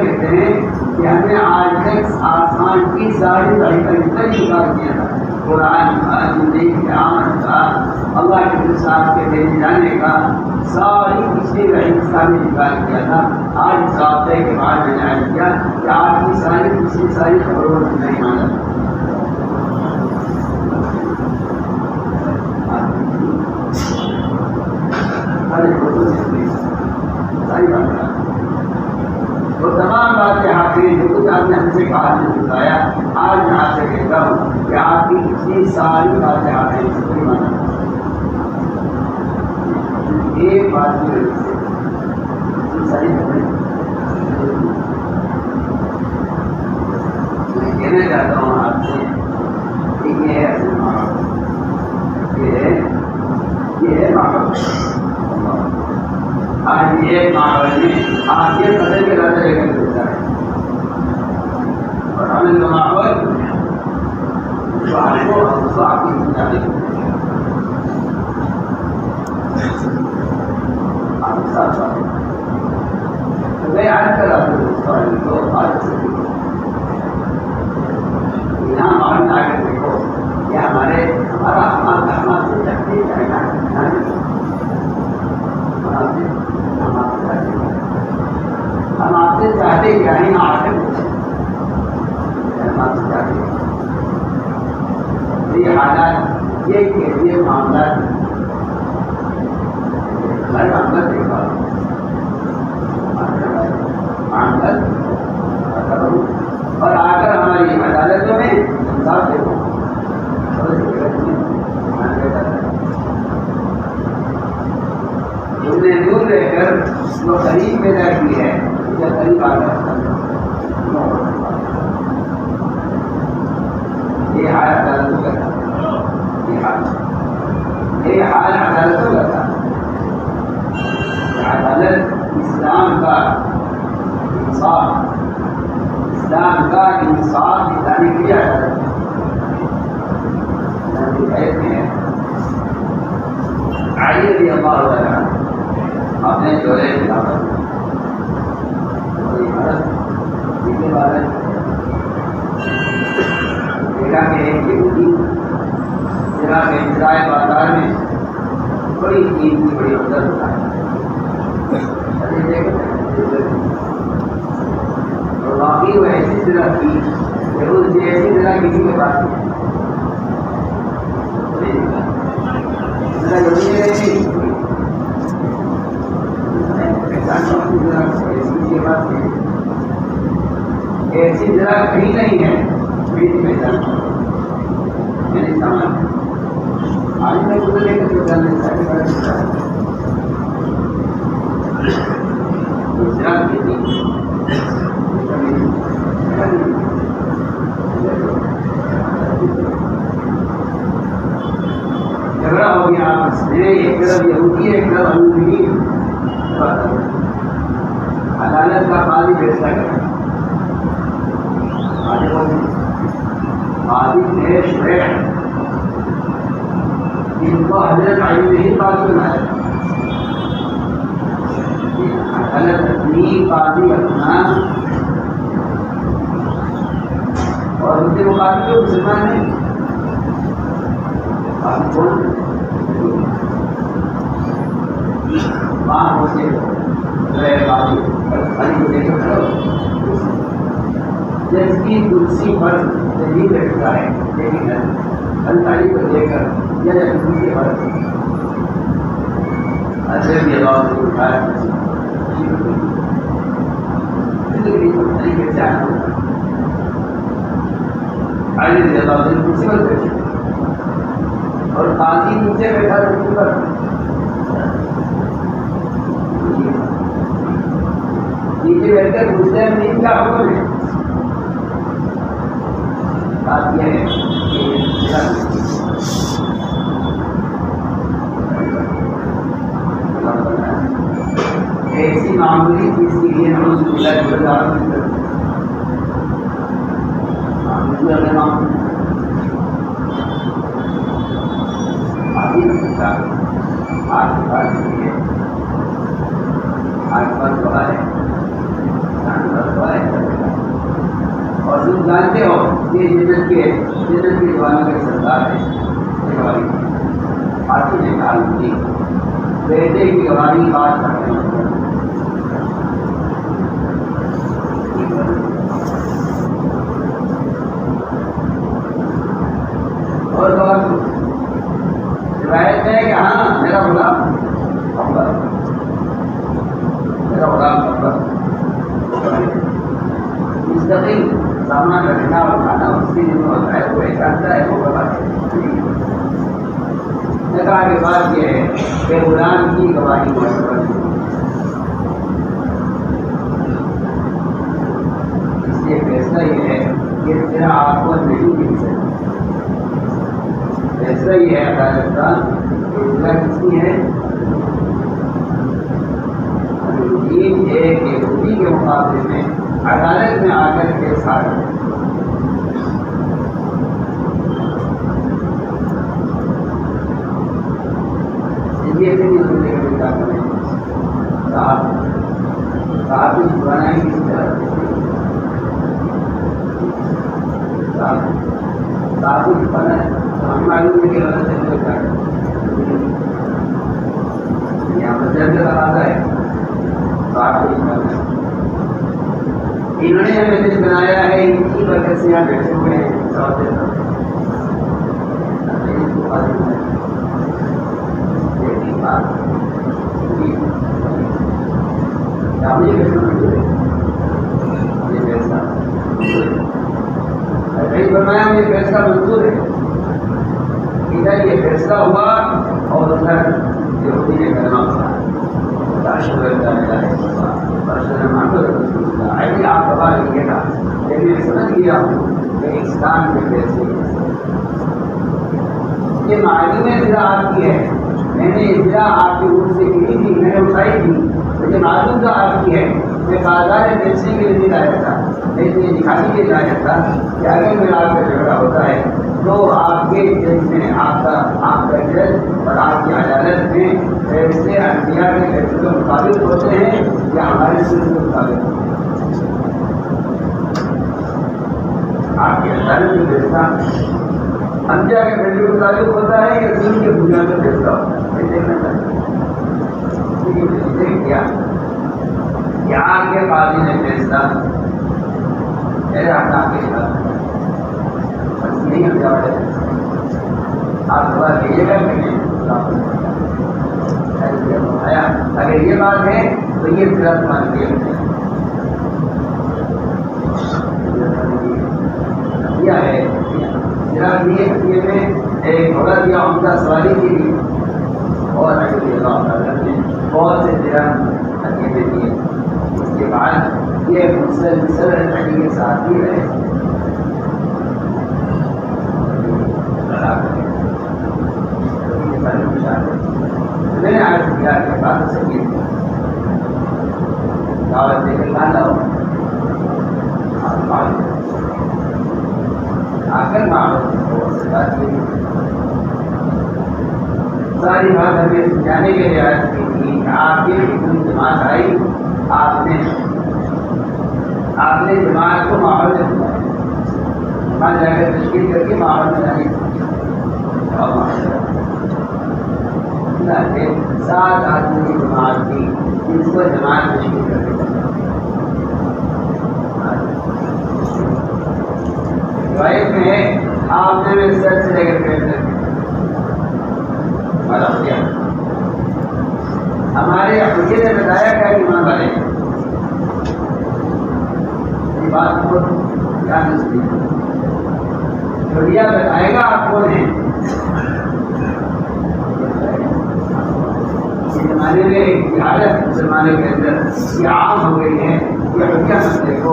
کہتے ہیں کہ ہم نے آج تک آسمان کی ساری بڑی کا اتنا انکار کیا تھا. قرآن کا زندگی کے آمد کا اللہ کے ساتھ کے لے جانے کا ساری پچھلی رہی نے انکار کیا تھا. آج ضابطے کے بعد میں نے کیا کہ آپ کی ساری پچھلی ساری خبروں میں نہیں مانا. وہ تمام باتیں آپ کی جو کچھ آپ نے ہم سے کہا نہیں بتایا آج میں آپ سے کہتا ہوں کہ آپ کی اتنی ساری باتیں آپ نے اس کو مانا. ایک بات کی وجہ سے ساری خبریں میں کہنا چاہتا ہوں آپ سے کہ یہ ہے یہ ہے محبت. آج یہ ماحول میں آپ یہ قدر کے رد لے کر دیتا ہے اور ہمیں جو ماحول آپ کی مطابق آپ کے ساتھ ساتھ میں آج کل آپ کو آج سے یہاں ماحول میں آ کر دیکھو کہ ہمارا ہمارے شکتی ہم آپ سے چاہتے کیا نہیں آتے ہم آپ سے چاہتے یہ حالات یہ معاملات ہر معاملت کے بعد معاملت اور آ کر ہماری عدالتوں میں انصاف دیکھو تم نے دور رہ کر وہ قریب پیدا کی ہے اسے قریب آ کر یہ حال عدالتوں کا تھا. یہ حال عدالتوں کا تھا. عدالت اسلام کا انصاف دکھانے کے لیے عدالت ہے. علی رضی اللہ تعالیٰ اپنے جوڑے خلافت کے بعد دیکھا کہ ایک یہودی ذرا کے اسرائیل بازار میں بڑی چیز کی بڑی عزت ہوتا ہے اور باقی وہ ایسی طرح کی کہ اس سے ایسی طرح کسی کے پاس نہیں ایسی جگہ کہیں نہیں ہے میں جانتا ہوں میں نے سامان آج میں گزرے کے جو جاننے چاہتا ہے جھگڑا ہو گیا آپس میں ایک طرف یہودی ایک طرف المسلمین. عدالت کا قاضی فیصلہ کرا قاضی نے شریح ان کو حضرت علی نے ہی قاضی بنایا. عدالت اپنی قاضی اپنا اور ان کے مقابلے میں مسلمان نہیں. وہاں ہو کے جس کی کرسی پر شہید رکھتا ہے لیکن اللہ تعالی کو لے کر یا دوسری غلط اثر بھی اللہ سے اٹھایا زندگی کو طریقے سے آنا ہوتا علی رضی اللہ عنہ کرسی پر بیٹھے اور قاضی نیچے بیٹھا کرسی پر نیچے بیٹھ کر پوچھتے ہیں نیند کا حکم ہے بات یہ ہے کہ ایسی معمولی چیز کے لیے نعوذ باللہ ذمہ دار نہیں کرتے اور تم جانتے ہو یہ جنت کے جوانوں کے سردار ہے آتی نے کہا کہ بیٹے کی جوانی بات کرتے ہیں اور روایت ہے کہ ہاں میرا غلام مستقل سامان رکھنا اور کھانا اس کے دن ہوتا ہے وہ ایک آتا ہے وہ گواہ نکاح کے بعد یہ ہے کہ غلام کی گواہی معتبر اس لیے فیصلہ یہ ہے کہ تیرا آپ کو نہیں مل سکتا ایسا ہی ہے عدالت کا اطلاع کس کی ہے ایک یہودی کے مقابلے میں عدالت میں آ کر کے سارے بنائیں کس طرح بنا ہم معلوم ہے کہ غلط ہے یہاں پر جلد آتا ہے انہوں نے ہمیں دل بنایا ہے ان کی برکت سے یہاں بیٹھے ہوئے ہیں فرمایا مجھے فیصلہ منظور ہے ادھر یہ فیصلہ ہوا اور ادھر یہودی نے کلمہ پڑھا آئیے آپ دبا لیجیے گا لیکن سمجھ گیا ہوں کہ اسلام کے فیصلے یہ معلوم زراعت کی ہے میں نے اجرا آپ کے روپ سے کی تھی میں نے اٹھائی تھی مجھے معلوم تھا آپ کی ہے میں بازار بیچنے کے لیے لایا تھا لیکن یہ دکھانے کے لیے لایا تھا کہ اگر میرا آپ کا جھگڑا ہوتا ہے تو آپ کے جج میں آپ کا جج اور آپ کی عدالت میں فیصلے انبیاء کے فیصلے کے مطابق ہوتے ہیں یا ہمارے سلسلے کے مطابق ہوتے ہیں آپ کی عدالت میں فیصلہ انبیاء کے فیصلے کے مطابق ہوتا ہے یا دین کے بنیاد پر فیصلہ ہوتا ہے دیکھنا چاہیے یہاں کے قاضی نے فیصلہ میرے احکام کے خلاف بس نہیں ہم جاتے آپ دعا کیجیے گا آیا اگر یہ بات ہے تو یہ صرف مانتی ہے صرف یہ حقیقت میں ایک بڑا دیا عمدہ سوالی کی بھی اور بہت سے درم حقیقت دیے اس کے بعد یہ مسلسل کے ساتھ ہی رہے میں نے آج کیا کہ بات سے کی دعوت دے کر لانا ہو آ کر بات کی ساری بات ہمیں سمجھانے کے لیے عرض کی تھی کہ آپ کی جماعت آئی آپ نے جماعت کو ماحول میں بتایا جا کر تشکیل کر کے ماحول میں جانے کی 7 آدمی کی جماعت تھی جس کو جماعت تشکیل کر کے روایت میں آپ نے سر سے لے کر پیٹ تک بات کو کیا نسبی حریہ بتائے گا آپ کون ہیں. زمانے میں ایک حالت زمانے کے اندر یہ عام ہو گئی ہے کہ حجہ مسئلے کو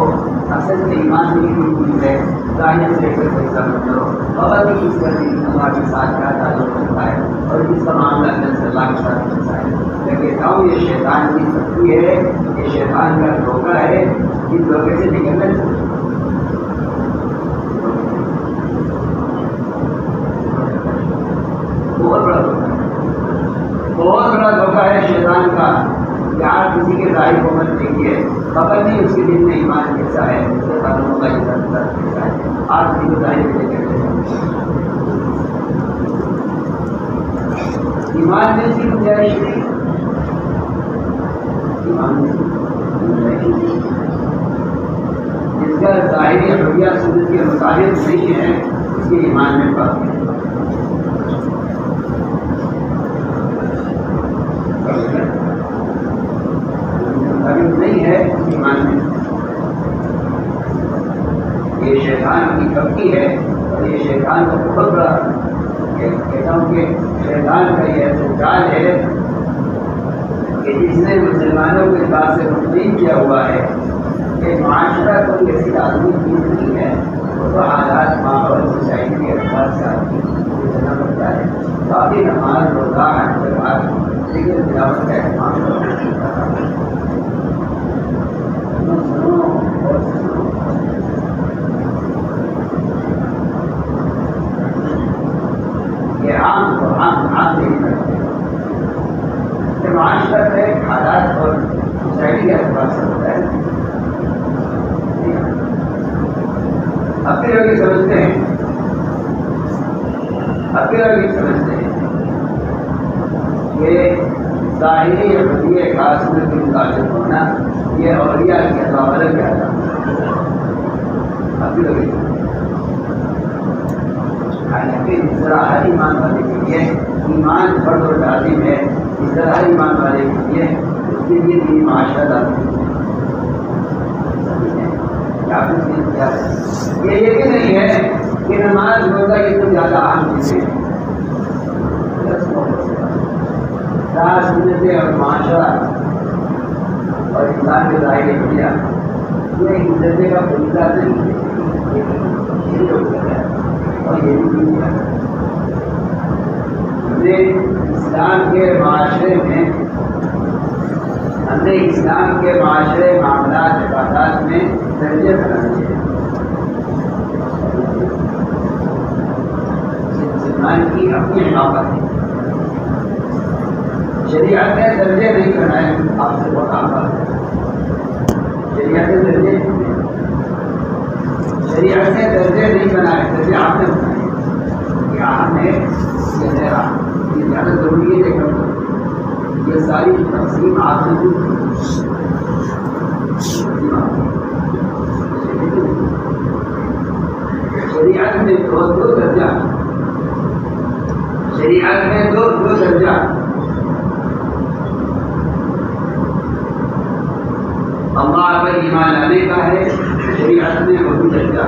اصل سے ایمان نہیں ہوئی ہے ظاہر سے کوئی فیصلہ مت کرو بابا بھی اس کا دین اللہ کے ساتھ کیا تعلق رکھتا ہے اور اس کا معاملہ اللہ صلی اللہ کے ساتھ رکھتا ہے. میں کہتا ہوں یہ شیطان کی سختی ہے, یہ شیطان کا دھوکہ ہے, اس دھوکے سے نکلنا چاہیے. بہت بڑا دھوکہ ہے, بہت بڑا دھوکہ ہے شیطان کا کہ آپ کسی کے ظاہر کو مت دیکھیے, خبر نہیں اس کے دل میں ایمان کیسا ہے, اس کے قدموں کا کیسا ہے, آپ کسی کو ظاہر کو دیکھتے ہیں. ایمان میں سی گنجائش نہیں, ایمان میں جس کا ظاہری حریہ سنت کے مطابق نہیں ہے اس کے ایمان میں بات ہے. نہیں ہے ایمان میں. یہ شیطان کی کبھی ہے اور یہ شیطان کا بہت بڑا کہتا ہوں کہ شیطان کا یہ ایسا جال ہے کہ جس نے مسلمانوں کو اس بات سے مطمئن کیا ہوا ہے کہ معاشرہ کوئی ایسی آدمی چیز نہیں ہے, وہ تو حالات ماحول سوسائٹی کے اعتبار سے آدمی چلنا پڑتا ہے. کافی نماز روزہ حج لیکن تلاوت کا اہتمام یہ عام نہیں کرتے. معاشرت ہے حالات اور سوسائٹی کے اعتبار سے ہوتا ہے. اب بھی لوگ یہ سمجھتے ہیں, اب بھی لوگ یہ سمجھتے ہیں کہ ظاہری حریہ کا سنت کے مطابق ہونا یہ اولیاء کے حوالے کیا تھا. اب بھی لوگ حالانکہ اس طرح ہر ایمان والے کے لیے ایمان فرض اور لازم ہے, اس طرح ہر ایمان والے کے لیے اس کے لیے دینی معاشرہ لازم ہے. یہ بھی نہیں ہے کہ نماز روزہ یہ تو زیادہ اہم چیزیں ہیں. سنتیں اور معاشرہ اور انسان کے ظاہر حریہ یہ عزت کا فریضہ نہیں ہے. اور یہ بھی اسلام کے معاشرے میں ہم نے اسلام کے معاشرے معاملات عبادات میں درجے بنانے ہیں. مسلمان کی اپنی حقاقت ہے. شریعت نے درجے نہیں بنائے, آپ سے بہت عام بات ہے. شریعت نے درجے نہیں بنائے, درجے آپ نے بنائے. یہ اہم ہے, یہ زیادہ ضروری ہے. یہ ساری تقسیم آپ نے شریعت میں دو درجہ, شریعت میں دو درجہ. اللہ پر ایمان لانے کا ہے, شریعت میں وہی درجہ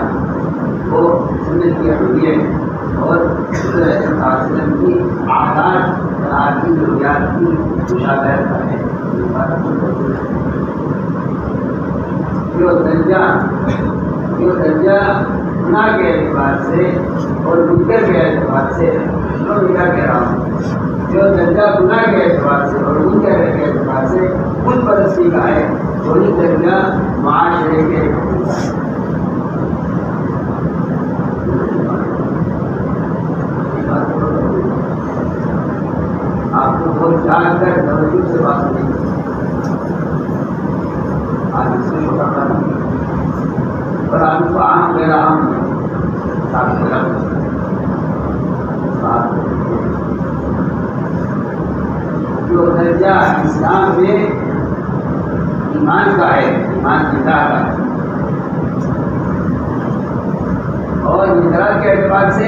وہ سنت کی حریت اور وسلم کی عادات اور کی ضروریات کی مشابہت کا ہے. جو درجہ گناہ کے اعتبار سے اور منکر کے اعتبار سے کیا کہہ رہا ہوں, جو درجہ گناہ کے اعتبار سے اور منکر کے اعتبار سے خود پرستی کا ہے, وہی درجہ معاشرے کے آپ کو بہت جان کر توجہ سے بات نہیں آج اس میں چھوٹا کرنا اور آپ کو عام کہہ رہا ہوں. جو درجہ اسلام میں ایمان کا ہے, ایمان اللہ کا ہے, اور انفراد کے اعتبار سے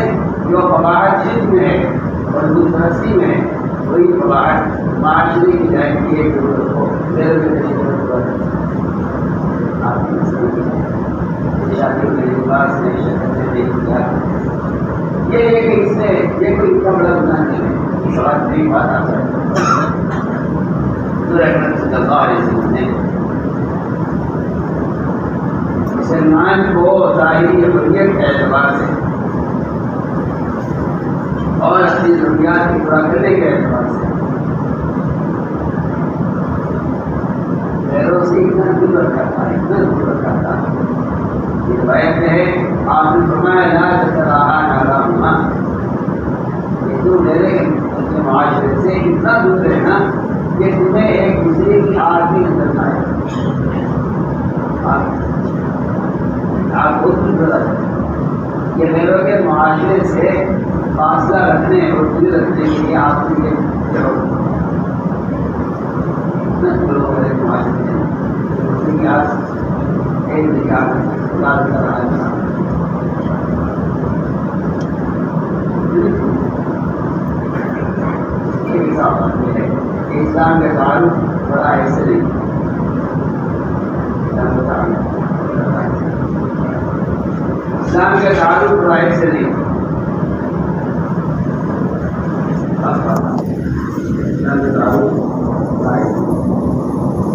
جو قواعد شرک میں ہے اور متحسی میں ہے, وہی قواعد معاشرے کی جائے کی ایک ضرورت ہو. آپ کی لباس میں شکل میں دیکھ لیا یہ ہے کہ اس میں یہ کوئی اتنا بڑا گناہ نہیں ہے، اس بات نہیں بات آ سکتی. حضور اکرم صلی اللہ علیہ وسلم نے مسلمان کو ظاہری حریت کے اعتبار سے اور اپنی ضروریات کو پورا کرنے کے اعتبار سے غیروں سے اتنا دور رکھا تھا، اتنا دور رکھا تھا. یہ روایت ہے آپ نے فرمایا لا تتراہن علی ما، کہ تم میرے اپنے معاشرے سے اتنا دور رہنا کہ تمہیں ایک دوسرے کی آگ بھی نظر نہ آئے. آپ بہت دور رکھیں کہ میروں کے معاشرے سے فاصلہ رکھنے اور دور رکھنے کے لیے آپ کے لیے معاشرے کی آج ایک نگاہ بات کر رہا ہے. ایک حساب یہ ہے کہ اسلام کا تعلق بڑا ایسے نہیں، اسلام کا تعلق بڑا ایسے نہیں.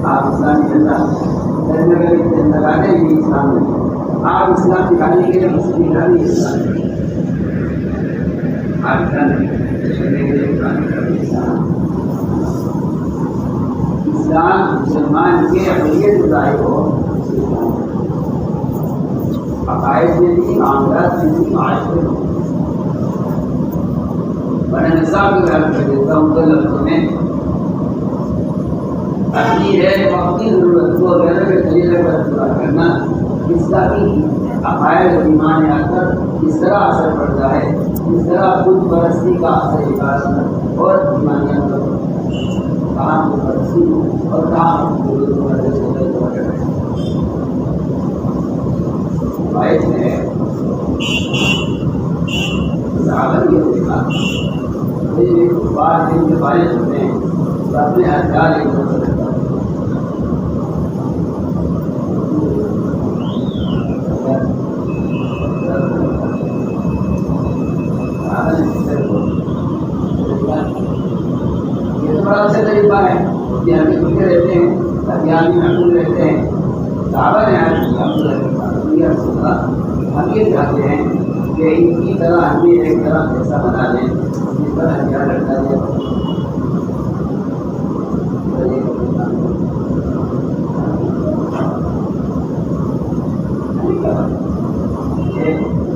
آپ اسلام کے اندر لگانے بھی اسلام نہیں، آپ اسلام دکھانے کے لیے مسلم دکھانے اسلام نہیں، آپ اسلام مسلمان کے اقلیت ظاہر ہو، عقائد میں بھی، معاملات میں بھی، معاشرے میں. میں نے نصاب کو بیان کر دیتا ہوں دو لفظوں میں. اپنی ہے وقتی ضرورت کو غیروں کے طریقے پر پورا کرنا، اس کا بھی عقائد و ایمان کر کس طرح اثر پڑتا ہے، کس طرح خود پرستی کا اثر عبادت اور ایمانیت پر کام کو پرستی اور کام کو روایت میں ہے صحابہ کی ہوتا بعض دن کے بارے ہوتے ہیں تو اپنے ہتھیار ایک دوسرے رکھتا ہے. یہ تو بڑا اچھا طریقہ ہے کہ ہم چھوٹے رہتے ہیں، ہتھیار میں محفوظ رہتے ہیں. صحابہ نے ہم یہ چاہتے ہیں کہ ان کی طرح ہم بھی ایک طرح ایسا بنا دیں جس پر ہتھیار رکھا جائے.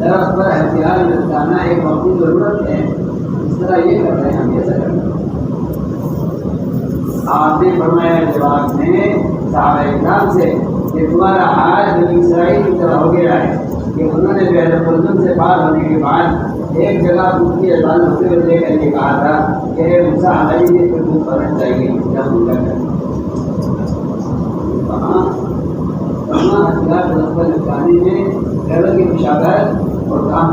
درخت پر ہتھیار لٹکانا ایک وقتی ضرورت ہے، اس طرح یہ کر رہے ہیں ہم ایسا کرتے ہیں. آپ نے فرمایا جواب میں صحابہ اکرام سے کہ تمہارا حال بنی اسرائیل کی طرح ہو گیا ہے کہ انہوں نے بحر اردن سے پار ہونے کے بعد ایک جگہ ان کی اذان ہوتے ہوئے لے کر کے کہا تھا کہ اے موسیٰ ہماری لیے کوئی دودھ پڑنا چاہیے جب ہم کیا کریں. کہاں ہتھیار درخت پر لٹکانے میں غیروں کی مشابہت اور کام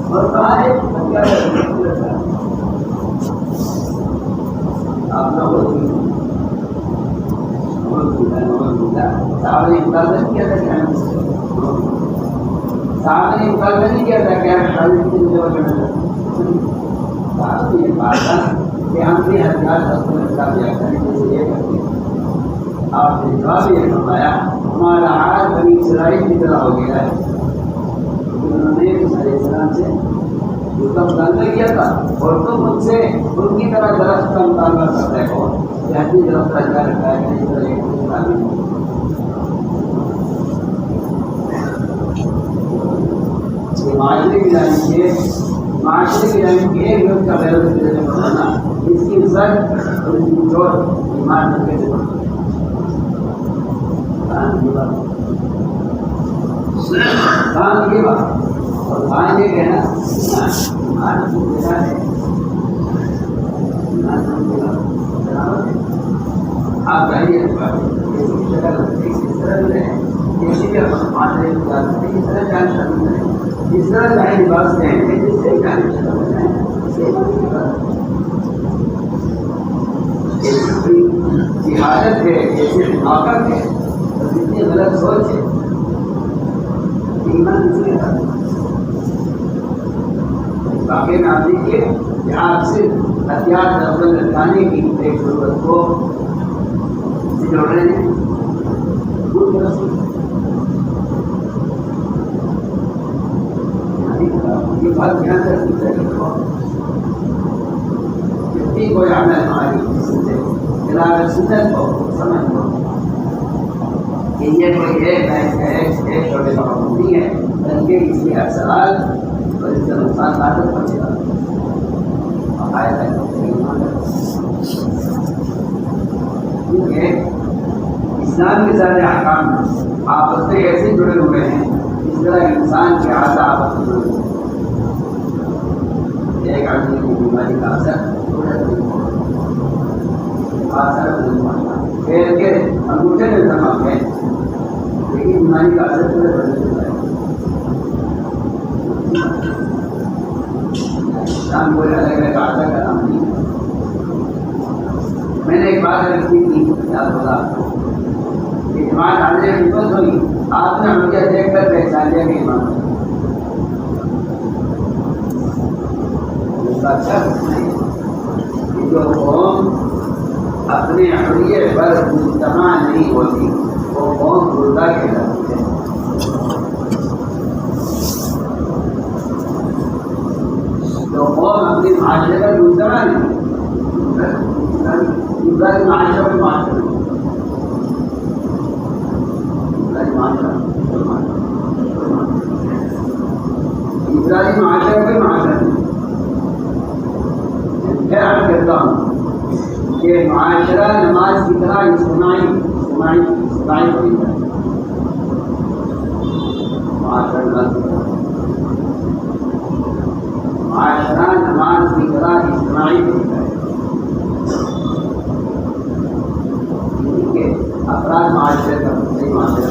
اور کہاں ہے آپ نے صاحب نے مطالبہ نہیں کیا تھا کہ صاحب نے مطالبہ نہیں کیا تھا کہ صاحب نے یہ بات تھا کہ ہم بھی ہتھیار دیا کریں جیسے یہ کرتے ہیں. آپ نے جواب یہ فرمایا ہمارا حال بنی اسرائیل کی طرح ہو گیا ہے. انہوں نے موسیٰ علیہ السلام سے اس کا مطالبہ کیا تھا اور تم مجھ سے ان کی طرح درخت کا مطالبہ کرتے ہو کہ اپنی درخت کا کیا رکھا ہے اس طرح ایک معاشرے کی جانب کے ایک لوگ کا غیر میں بڑھانا اس کی عزت اور اس کی جوڑ ایمان میں کیسے بڑھتی کام یہ بات اور کام یہ کہنا آپ جانیے اس طرح چاہے لباس پہن کے جس سے حالت ہے جیسے نوکر ہے اور جتنی غلط سوچ ہے ایمان اس لیے تھا باقی میں آپ دیکھیے کہ آپ صرف ہتھیار دفن لٹکانے کی ایک ضرورت کو سے جوڑ رہے ہیں یہ بات دھیان رکھنی چاہیے جتنی کوئی عمل ہماری خلاف سنت کو سمجھ لو کہ یہ کوئی ایک چھوٹے کا حکم نہیں ہے بلکہ اس کے اثرات اور اس کا نقصان لاگت پہنچے گا کیونکہ اسلام کے سارے احکام آپس میں ایسے جڑے ہوئے ہیں اس طرح انسان کے اعضاء آپس میں جڑے ہوئے ہیں ایک آدمی کی بیماری کا اثر پیر کے انگوٹھے میں جمع ہے لیکن بیماری کا اثر پورے بدل چکا ہے انسان کوئی الگ الگ اعضاء کا نام نہیں ہے میں نے ایک بات رکھی تھی یاد ہوگا کہ جماعت آنے کی خدمت ہوئی آپ نے مجھے دیکھ کر پہچان لیا کہ ایمان اس کا اچھا کچھ نہیں کہ جو قوم اپنے حریے پر مجتمع نہیں ہوتی وہ قوم مردہ کہلاتی ہے جو قوم اپنے معاشرے پر مجتمع نہیں معاشرہ پر معاشرہ اسرائیلی معاشرے پر معاشرہ میں عرض کرتا ہوں کہ معاشرہ نماز کی طرح اجتماعی ہوئی ہے معاشرہ نماز کی طرح اجتماعی ہوئی ہے افراد معاشرے کا صحیح معاشرہ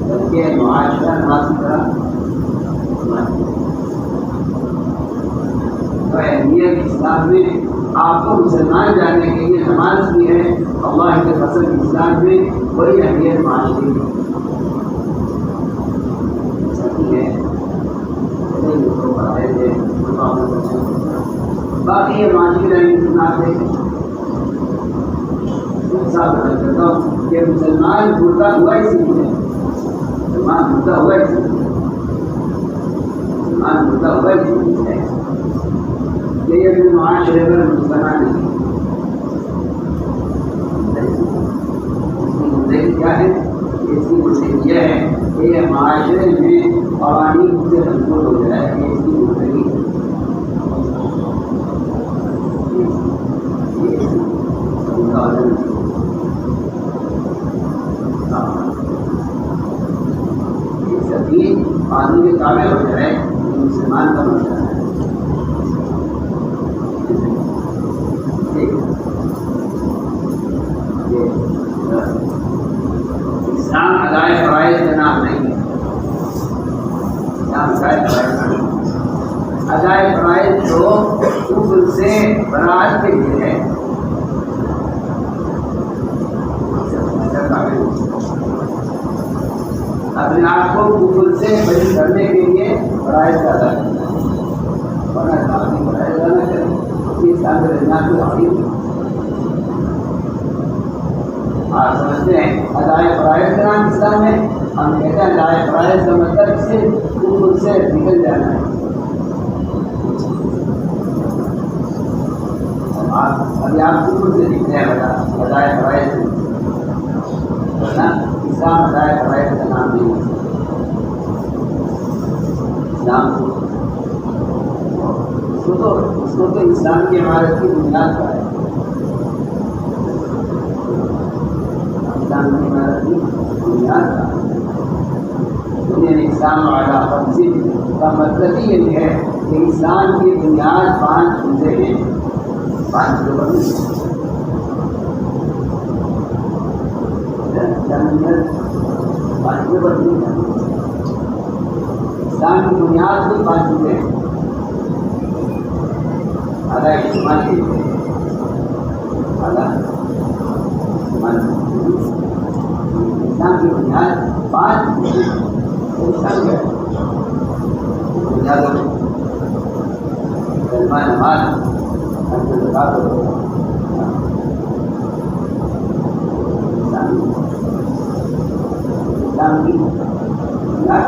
بلکہ معاشرہ نماز کی طرح تو اہمیت اسلام میں آپ کو مسلمان جاننے کے لیے نماز کی ہے اللہ کے فضل اسلام میں کوئی اہمیت معاشرے کی باقی یہ معاشرے ہے کرتا ہوں کہ مسلمان مردہ ہوا اسی لیے مسلمان مردہ ہوا اسی لیے مسلمان مردہ ہوا اسی لیے کہ یہ اپنے معاشرے پر مسلمان نہیں زندگی کیا ہے اس کی زندگی یہ ہے کہ یہ معاشرے میں قوانین سے مضبوط ہو جائے کہ اس کی زندگی قانون کے تابع ہو جائے مسلمان کا مسئلہ ہے اسلام ادائے فرائض کا نام نہیں ہے اسلام ادائے فرائض تو کفر سے برات کے لیے ہے اپنے آپ کو کفر سے بری کرنے کے لیے فرائض کا ادا کرنا ہے ورنہ اپنی فرائض ادا نہ کریں اس کا رجحان کو حقیق آپ سمجھتے ہیں ادائے فرائض کا نام اسلام ہے ہم کہتے ہیں ادائے فرائض کا مطلب صرف کفر سے نکل جانا ہے ابھی آپ کفر سے نکلے ہیں ادائے فرائض ورنہ اسلام ادائے فرائض کا نام نہیں ہے اسلام اس کو تو اسلام کی عمارت کی بنیاد پر ہے اسلام کی عمارت کی بنیاد پر اسلام والا تنظیم کا مطلب ہی یہ ہے کہ اسلام کی بنیاد 5 چیزیں ہیں 5 کے اوپر اسلام کی بنیاد بھی 5 چیزیں ہیں آدھا استعمال کیجیے اسلام کی بنیاد 5 سنگ ہے. بنیادوں کلمہ نماز زکات اسلام کی بنیاد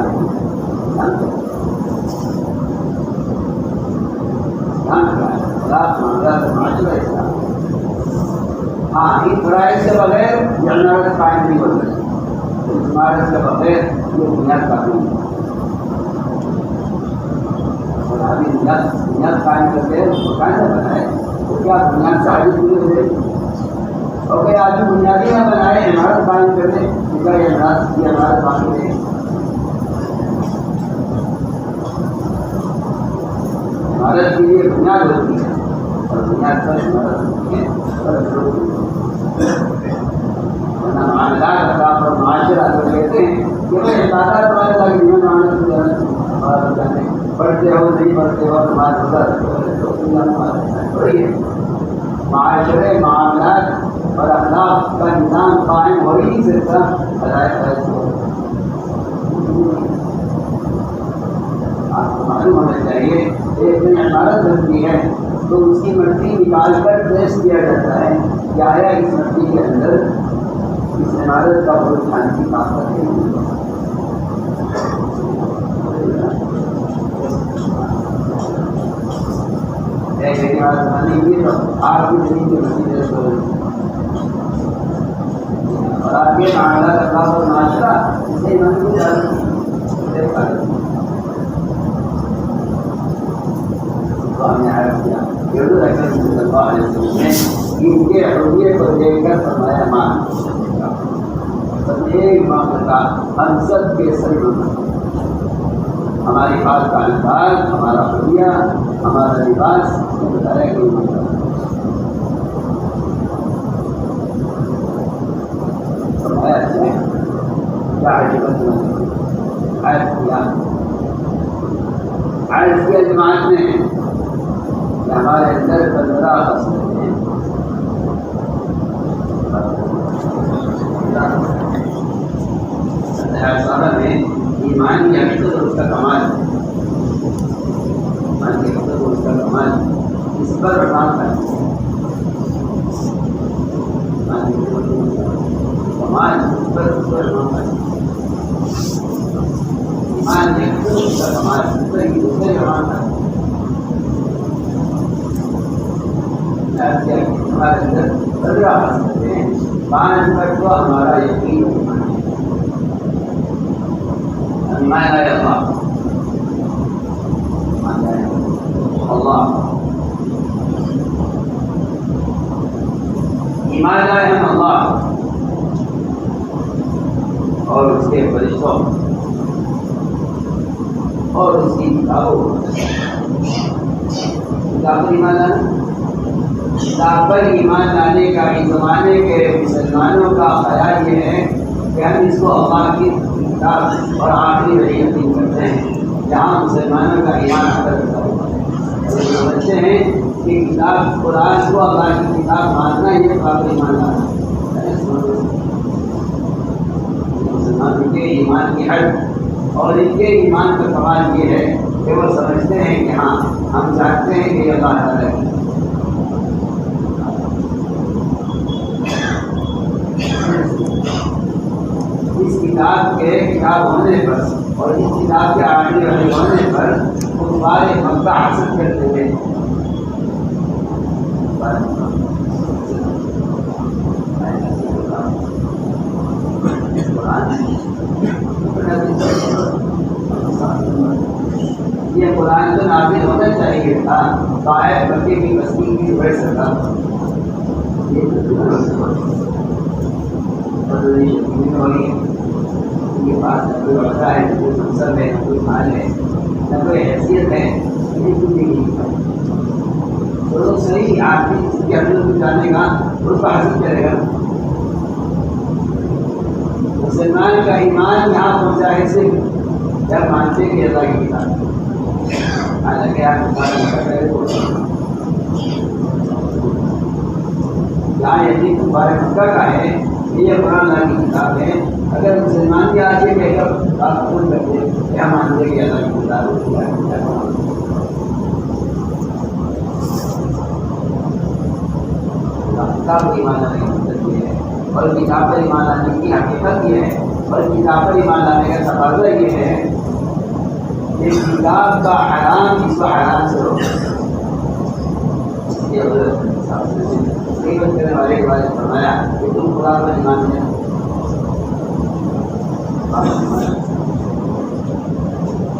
معاشرہ اسلام. ہاں ان فرائض کے بغیر جنرل قائم نہیں ہو سکتی. اس عمارت کے بغیر یہ بنیاد قائم نہیں. اور ابھی بنیاد قائم کرتے ہیں اس کو کیسے بنائے تو کیا بنیاد ساری پوری ہو جائے گی. اور کوئی آدمی بنیادی نہ بنائے عمارت قائم کر دے کیا یہ عمارت باقی رہے. عمارت کے لیے بنیاد ہوتی ہے اور بنیاد پر عمارت ہوتی ہے. معاملات اخلاق اور معاشرہ جو کہتے ہیں کہ وہ عبادات والے لگے پڑھتے ہو نہیں پڑھتے ہو نماز تھوڑی ہے. معاشرے معاملات اور اخلاق کا نظام قائم ہو ہی نہیں سکتا آپ کو معلوم ہونا چاہیے. ایک دن عمارت بنتی ہے تو اس کی مٹی نکال کر ٹیسٹ کیا جاتا ہے کہ آیا اس مٹی کے اندر اس عمارت کا بہت کھانے کی طاقت ہے. آپ کی زمین کی مسیح اور آپ کے معاملات اخلاق اور معاشرہ اس سے منظور ان کے رویے کو دیکھ کر فرمایا مان ایک معاملہ ہم سب کے سر ہماری بات کا انداز ہمارا رویہ ہمارا لباس بتایا کہ فرمایا کیا عرض کیا جماعت نے کہ ہمارے اندر 15 خصلتیں ہیں. صاحب میں ایمان کی حقیقت اور اس کا کمال ایمان کی حقیقت اور اس کا کمال اس پر کام کرنا کمال اس پر کام کرنا ایمان کی حقیقت اس کا کمال اس پر دوسرے کام کرنا. ہمارے اندر 15 خصلتیں ہیں. 5 پر تو ہمارا یقین ایمان ہے اللہ ایمان ہے اللہ اور اس کے فرشتوں اور اس کی کتابوں ایمان ہے. کتاب پر ایمان لانے کا اس زمانے کے مسلمانوں کا خیال یہ ہے کہ ہم اس کو اللہ کی کتاب اور آخری وحی یقین کرتے ہیں جہاں مسلمانوں کا ایمان حاصل کرتا ہوگا. سمجھتے ہیں کہ کتاب قرآن کو اللہ کی کتاب ماننا یہ قابل ایمان لانا ہے. مسلمانوں کے ایمان کی حد اور ان کے ایمان کا کمال یہ ہے کہ وہ سمجھتے ہیں کہ ہاں ہم چاہتے ہیں کہ یہ اللہ تعالیٰ کی اس کتاب کے کتاب ہونے پر اور اس کتاب کے آخری وحی ہونے پر کفار مکہ حاصل کرتے تھے. یہ قرآن تو نازل ہونا چاہیے تھا طائف مکے کی بستی کی بڑھ سکتا یہ بات نہ کوئی وقت ہے نہ کوئی منصب ہے نہ کوئی مال ہے نہ کوئی حیثیت ہے. یہ کچھ نہیں تو صحیح آدمی اس کے اندر کو جانے گا اس کو حاصل کرے گا. مسلمان کا ایمان یہاں پہنچا ہے صرف جب مانتے کہ اللہ کی کتاب حالانکہ آپ یہاں یقین تمہارے مکہ کا ہے، یہ قرآن اللہ کی کتاب ہے. اگر مسلمان بھی آج یہ کہہ کر بات قبول کرتے کیا مانتے کہ اللہ کی کتاب ہوتی ہے؟ کتاب پر ایمان لانے کا مطلب یہ ہے، اور کتاب پر ایمان لانے کی حقیقت یہ ہے، اور کتاب پر ایمان لانے کا تقاضا یہ ہے کہ کتاب کا حرام اس کو حرام سے روکے. غیبت کرنے والے کے بارے میں فرمایا کہ تم قرآن پر ایمان نہیں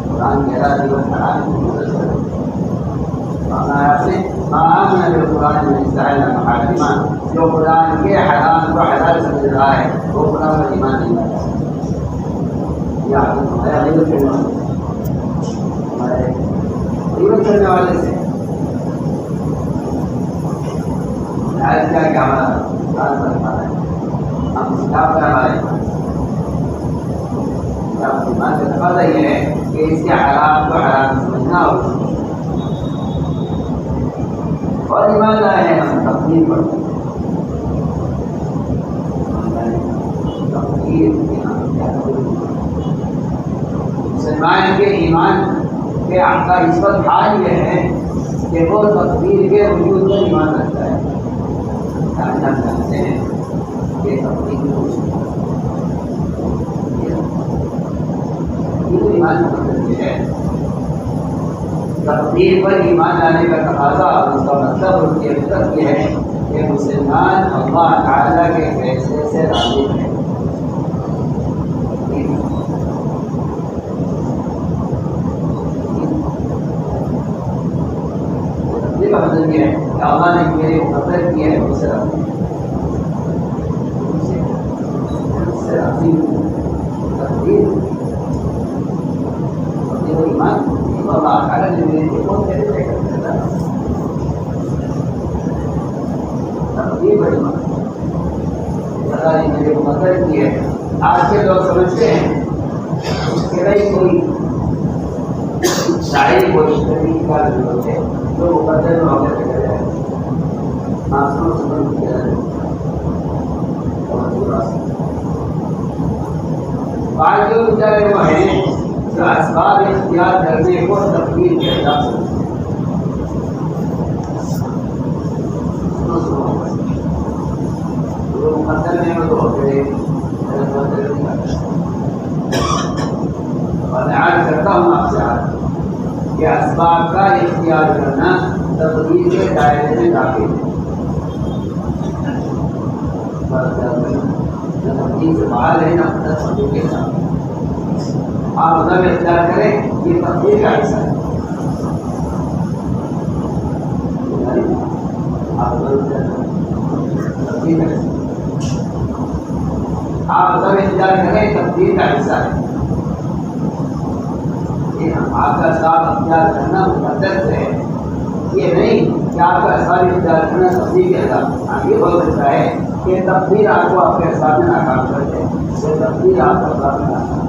قرآن کہہ رہا غیبت حرام سے آمن بالقرآن من استحل محارما، جو قرآن کے حرام کو حلال سمجھ رہا ہے وہ قرآن پر ایمان نہیں لاتا. یا غیبت کرنے والے سے کیا کیا ہمارا قرآن پر ایمان ہے، ہم کتاب پر ہمارے ایمان کا تقاضا یہ ہے کہ اس کے حرام کو حرام سمجھنا ہوگا. اور ایمان لائے ہیں ہم تقدیر پر. مسلمان کے ایمان کے کا اس وقت حال یہ ہے کہ وہ تقدیر کے وجود پر ایمان رکھتا ہے. ہم جانتے ہیں کہ تقدیر ایمان کا مطلب یہ ہے. تقدیر پر ایمان لانے کا تقاضا اس کا مطلب اس کی حقیقت یہ ہے کہ مسلمان اللہ تعالیٰ کے فیصلے سے راضی ہے. تقدیر کا مطلب یہ ہے کہ اللہ نے میرے مقدر کیا ہے اس سے راضی تقدیر ایمان اللہ تعالیٰ نے میرے بہت پہلے طے کر دیا تھا. تقدیر بڑی بات اللہ نے میرے کو مقرر کی ہے. آج کے لوگ سمجھتے ہیں کہ بھائی کوئی شاعری کو اشتری کا ضرورت ہے تو مقدر میں وغیرہ کر جائے آسمان سمجھ کیا جائے. بعض جو بیچارے وہ ہیں جو اسباب اختیار کرنے کو تقدیر کے حساب سے مقدر میں وہ تو ہوتے اور میں عرض کرتا ہوں آپ سے آج کہ اسباب کا اختیار کرنا تقدیر کے دائرے میں داخل ہے. تقدیر سے باہر ہے نہ تقدیر کے ساتھ آپ مذہب اختیار کریں یہ تقدیر کا حصہ ہے. آپ مذہب اختیار کریں تقدیر کا حصہ ہے. آپ کا اسباب اختیار کرنا مقدر سے ہے، یہ نہیں کہ آپ کا اسباب اختیار کرنا تقدیر کے حساب. یہ بول سکتا ہے کہ تقدیر آپ کو آپ کے حساب میں ناکام کرتے ہیں، یہ تقدیر آپ کا حساب میں ناکام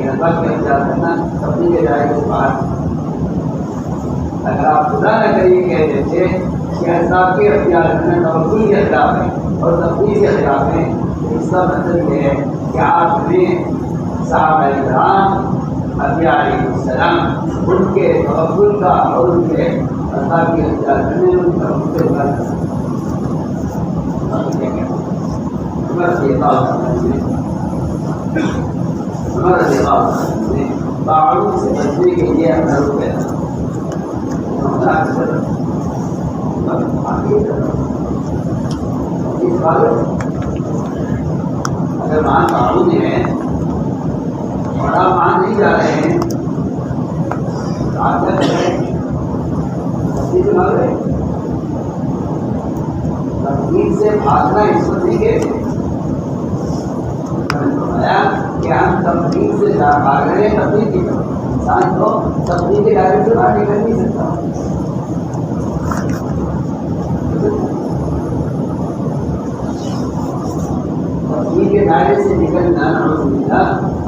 اسباب کا اختیار کرنا تقدیر کے دائرے سے باہر. اگر آپ خدا نہ کریے کہہ دیتے کہ اسباب کے اختیار کرنا توکل کے خلاف ہے اور تقدیر کے خلاف ہے، اس کا مطلب یہ ہے کہ آپ نے صحابہ کرام انبیاء علیہ السلام ان کے توکل کا اور ان کے اسباب کے اختیار کرنے ان کا تعارف سے بچنے کے لیے اگر وہاں تعارف ہے اور آپ وہاں نہیں جا رہے ہیں تقدیر سے بھاگنا اس وقت نہیں کہتے کہ ہم تقدیر سے بھاگ رہے ہیں. تقدیر کی طرف انسان کو تقدیر کے دائرے سے باہر نکل نہیں سکتا. تقدیر کے دائرے سے نکلنا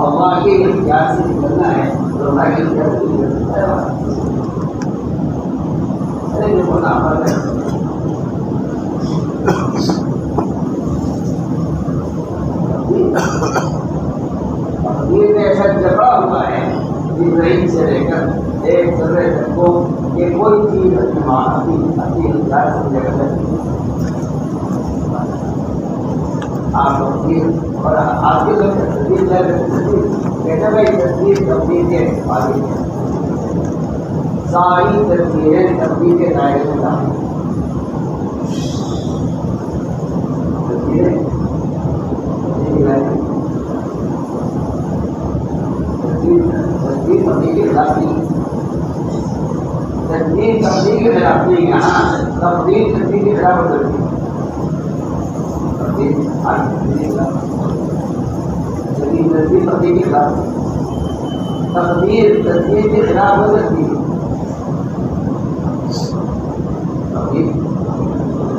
اللہ کے اختیار سے نکلنا ہے تو اللہ کے اختیار سے نکل سکتا ہے. سمجھے گا آپ تصویر اور آپ کے لوگ تصویر کہتے بھائی تصویر تبدیل کے آگے ساری تصویریں تبدیل کے دائرے میں داخل تصویریں تصویر تبدیل کے خلاف نہیں تبدیل کے خلاف نہیں یہاں تبدیل کے خلاف ہو سکتی تبدیل کے خلاف تقدیر تصویر کے خلاف ہو سکتی ہے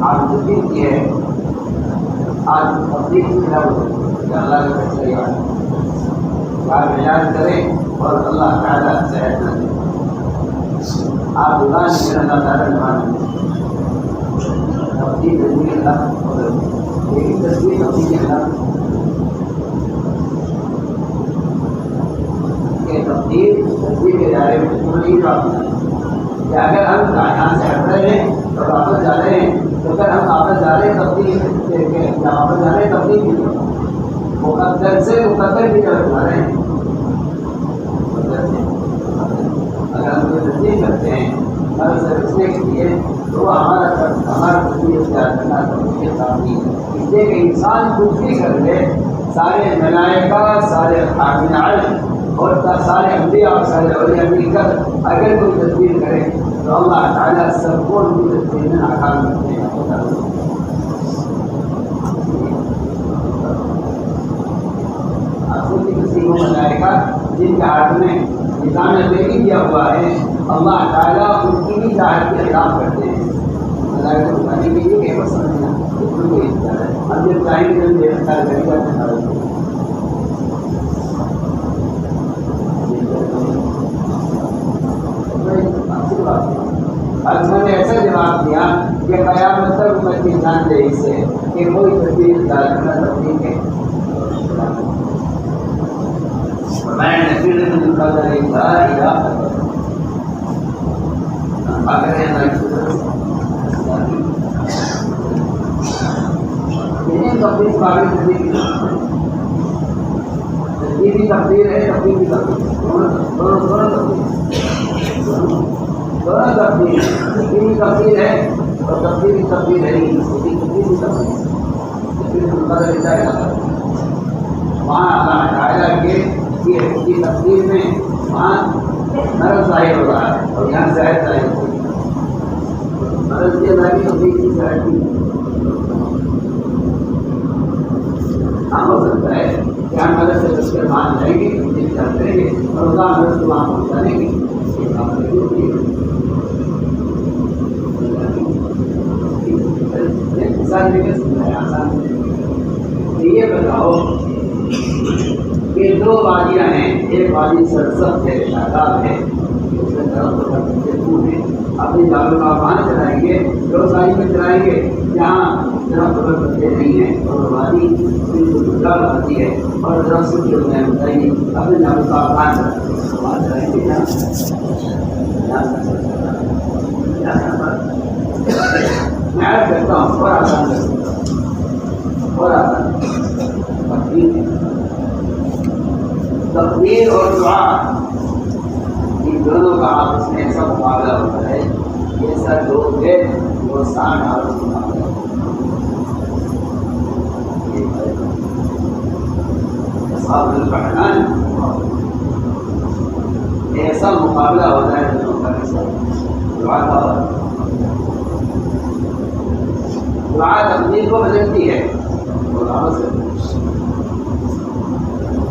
آپ تصویر کی ہے آج تقدیر کے خلاف ہو سکتی ہے اللہ کا فیصلہ یاد آپ علاج کریں اور اللہ تعالیٰ صحت نہ دے آپ دکان میں اللہ تعالیٰ نماز تقدیر تصویر کے خلاف ہو سکتی ہے لیکن تصویر تقدیر کے خلاف تصویر کے دائرے میں نہیں رہا کہ اگر ہم یہاں سے ہٹ رہے ہیں تو واپس جا رہے ہیں تو اگر ہم واپس جا رہے ہیں واپس جا رہے ہیں تبدیل کی طرف مقدر سے مقدر کی طرف جا رہے ہیں اگر ہم کوئی تصدیق کرتے ہیں ہر سے بچنے کے لیے تو ہمارا تصدیق اختیار کرنا تصدیق کافی ہے اس لیے کہ انسان کچھ بھی کر لے سارے ملائکہ سارے حاکم عرش اور سارے انبیاء اور سارے اولیاء مل کر اگر کوئی تصویر کرے تو اللہ تعالیٰ سب کو ان کی تصویر میں ناکام کرتے ہیں ملائکہ جن کے ہاتھ میں نظام زندگی دیا ہوا ہے اللہ تعالیٰ ان کی بھی چاہت کے خلاف کرتے ہیں ملائکہ کو بتانے کے لیے کہ پسند ہے ہم جب چاہیں گے ہم یہ خیال کریں گے میں نے ایسا جواب دیا کہ قیامت تک امت کی جان دے اس سے کہ کوئی تصویر ڈالنا تبدیل ہے میں نصیر القدر لا الہ اگر یہ تبدیل قابل تصویر بھی تبدیل ہے تبدیل بھی تبدیل دونوں تبدیل تبدیل تبدیل ہے اور تبدیل تبدیل ہے وہاں اللہ تعالیٰ کی تبدیل میں وہاں مرض ظاہر ہو رہا ہے اور یہاں صحت ظاہر ہو رہی ہے مرض کی ظاہری تبدیل کی صحت کی ہاں ہو سکتا ہے کہ ہم مرض سے بچ کر مان جائیں گے کریں گے اور اس کا مرض کو وہاں پہنچانے گے یہ کام کریں یہ بتاؤ کہ دو وادیاں ہیں ایک وادی سرسبز ہے شاداب ہے اس میں درخت ہیں اپنی جانوں کا وہاں چلائیں گے روزائی میں چلائیں گے جہاں درخت بچے نہیں ہیں اور وادی بالکل وادی ہے اور درخت کی بتائیں گے اپنے جانوں کا وہاں چلائیں گے میں عرض کرتا ہوں اور آسان کرتا ہوں اور آسان تقدیر اور دعا ان دونوں کا آپس میں ایسا مقابلہ ہوتا ہے یہ سر لوگ ہے وہ 60 آپس مقابلہ ایسا مقابلہ ہوتا ہے دونوں کا دعا کا دعا تقدیر کو بدلتی ہے اور آپس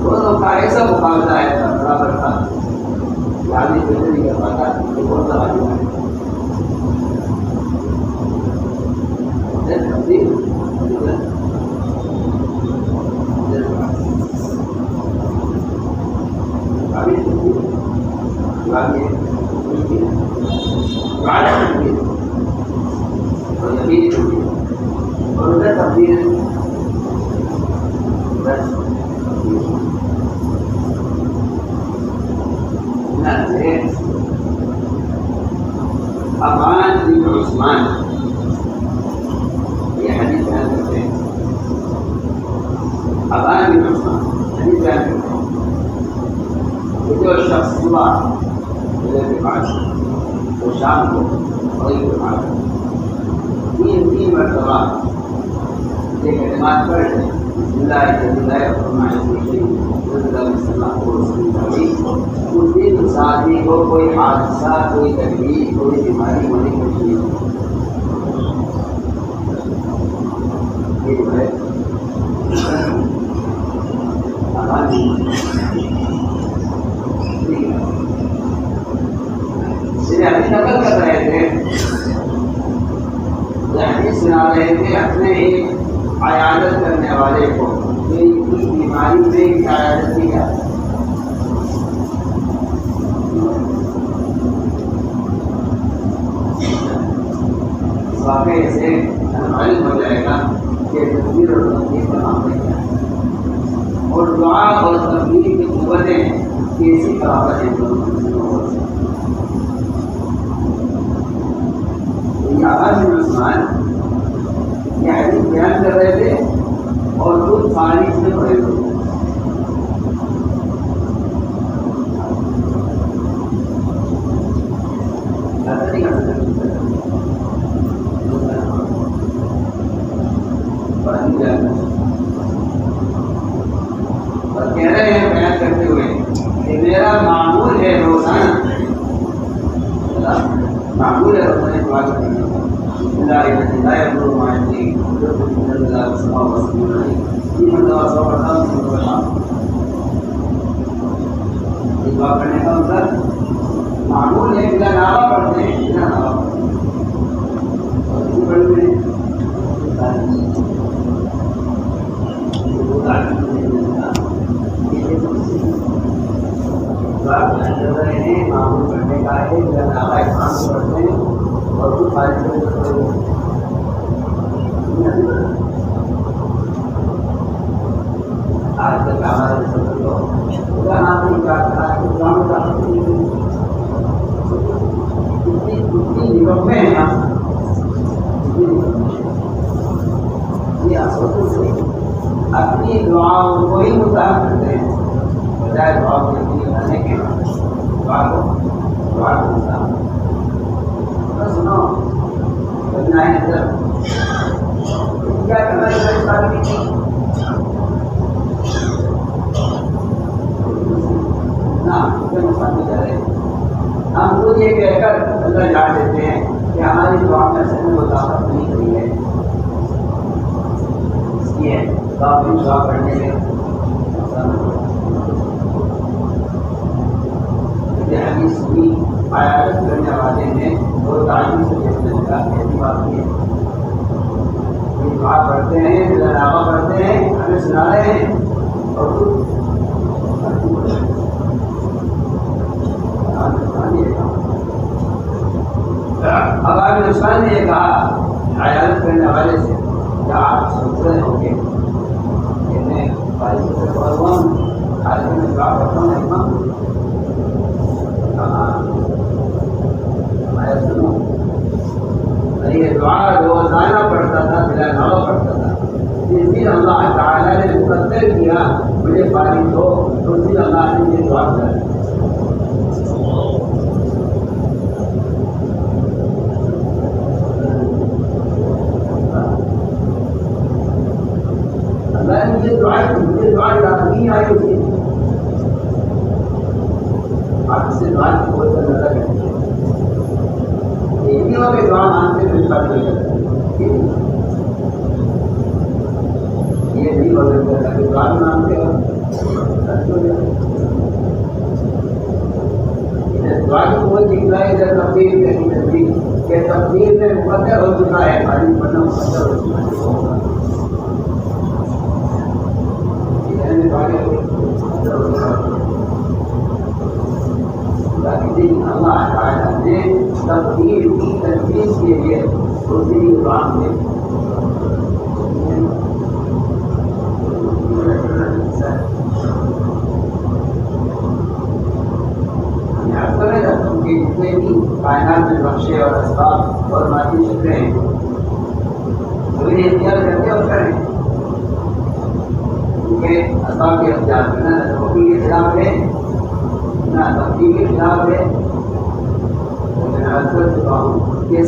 دونوں کا ایسا مقابلہ ہے برابر تھا کہ آدمی پیسے نہیں کر پاتا یہ بہت زیادہ اور ادھر تبدیل عفان بن عثمان بعد یہ کلمات پڑھ لیں بسم اللہ الرحمن الرحیم اس دن اس آدمی کو کوئی حادثہ کوئی تکلیف کوئی بیماری ہونے کی کچھ نہیں نقل کر رہے تھے حدیث سنا رہے تھے اپنے ایک عیادت کرنے والے کو کچھ بیماری میں عیادت کی جاتی ہے واقعی سے معلوم ہو جائے گا کہ تصویر اور تصویر کا معاملہ کیا ہے اور دعا اور تصویر کی قوتیں کیسی برابر ہیں عثمان یہ حدیث بیان کر رہے تھے اور خود فارغ میں پڑے ہوئے اور کہہ رہے ہیں بیان کرتے ہوئے کہ میرا معمول ہے روزانہ دعا کرنے کا مطلب معمول ہے بلا نعرہ پڑھتے ہیں بلا نعرہ معمول پڑھنے کا ہے بلا نعرہ احسان پڑھتے ہیں اور کچھ آج تک ہمارے سفر کو خدا نام نہیں چاہتا ہے اسلام کا کتنی نگمیں ہیں اپنی دعاؤں کو ہی متحد کرتے ہیں بجائے دعا کو یقین کرنے کے دعا کو متحد سنو بچنا ہے اندر کیا کرنا ہے ہم خود یہ کہہ کر اللہ جان دیتے ہیں کہ ہماری دعا میں سے وہ طاقت نہیں کری ہے اس لیے دعا پڑھنے میں حدیث سنی عیادت کرنے والے نے اور تعلیم سے دیکھنے کا ایسی بات کی ہے دعا پڑھتے ہیں دعا پڑھتے ہیں ہمیں سنا رہے ہیں اور خود اب آپ عثمان نے یہ کہا عیادت کرنے والے سے کیا آپ سوچ رہے ہوں گے کہ میں بارش سے پڑھ ہوا ہوں حالت میں دعا کرتا ہوں امام سنو یہ دعا روزانہ پڑھتا تھا بلا نعرہ پڑھتا تھا جس دن اللہ تعالیٰ نے مقدر کیا مجھے فارغ ہو تو اس دن اللہ نے یہ دعا کر مجھے دعا نہیں آئی ہوتی آپ سے دعا کی بہت زیادہ کرتے ہیں کے دعا مانتے ہوئے بات نہیں کرتے یہ نہیں ہو سکتا کہ دعا مانتے ہو دعا کی بہت دکھتا ہے ادھر تبدیل کہیں تبدیل کہ تبدیل میں مقدر ہو چکا ہے تعلیم پڑھنا مقدر ہو چکا ہے اللہ تعالیٰ نے تبدیل کی تجویز کے لیے دوسری بات میں جتنے بھی کائنات میں بخشے اور اسباب اور مادی شکلیں ہیں انہیں اختیار کرتے اور کریں کیونکہ اسباب کے اختیار میں نہ ترقی کے خلاف ہے نہ تبدیل کے خلاف ہے لیکن عرض کر چکا ہوں کہ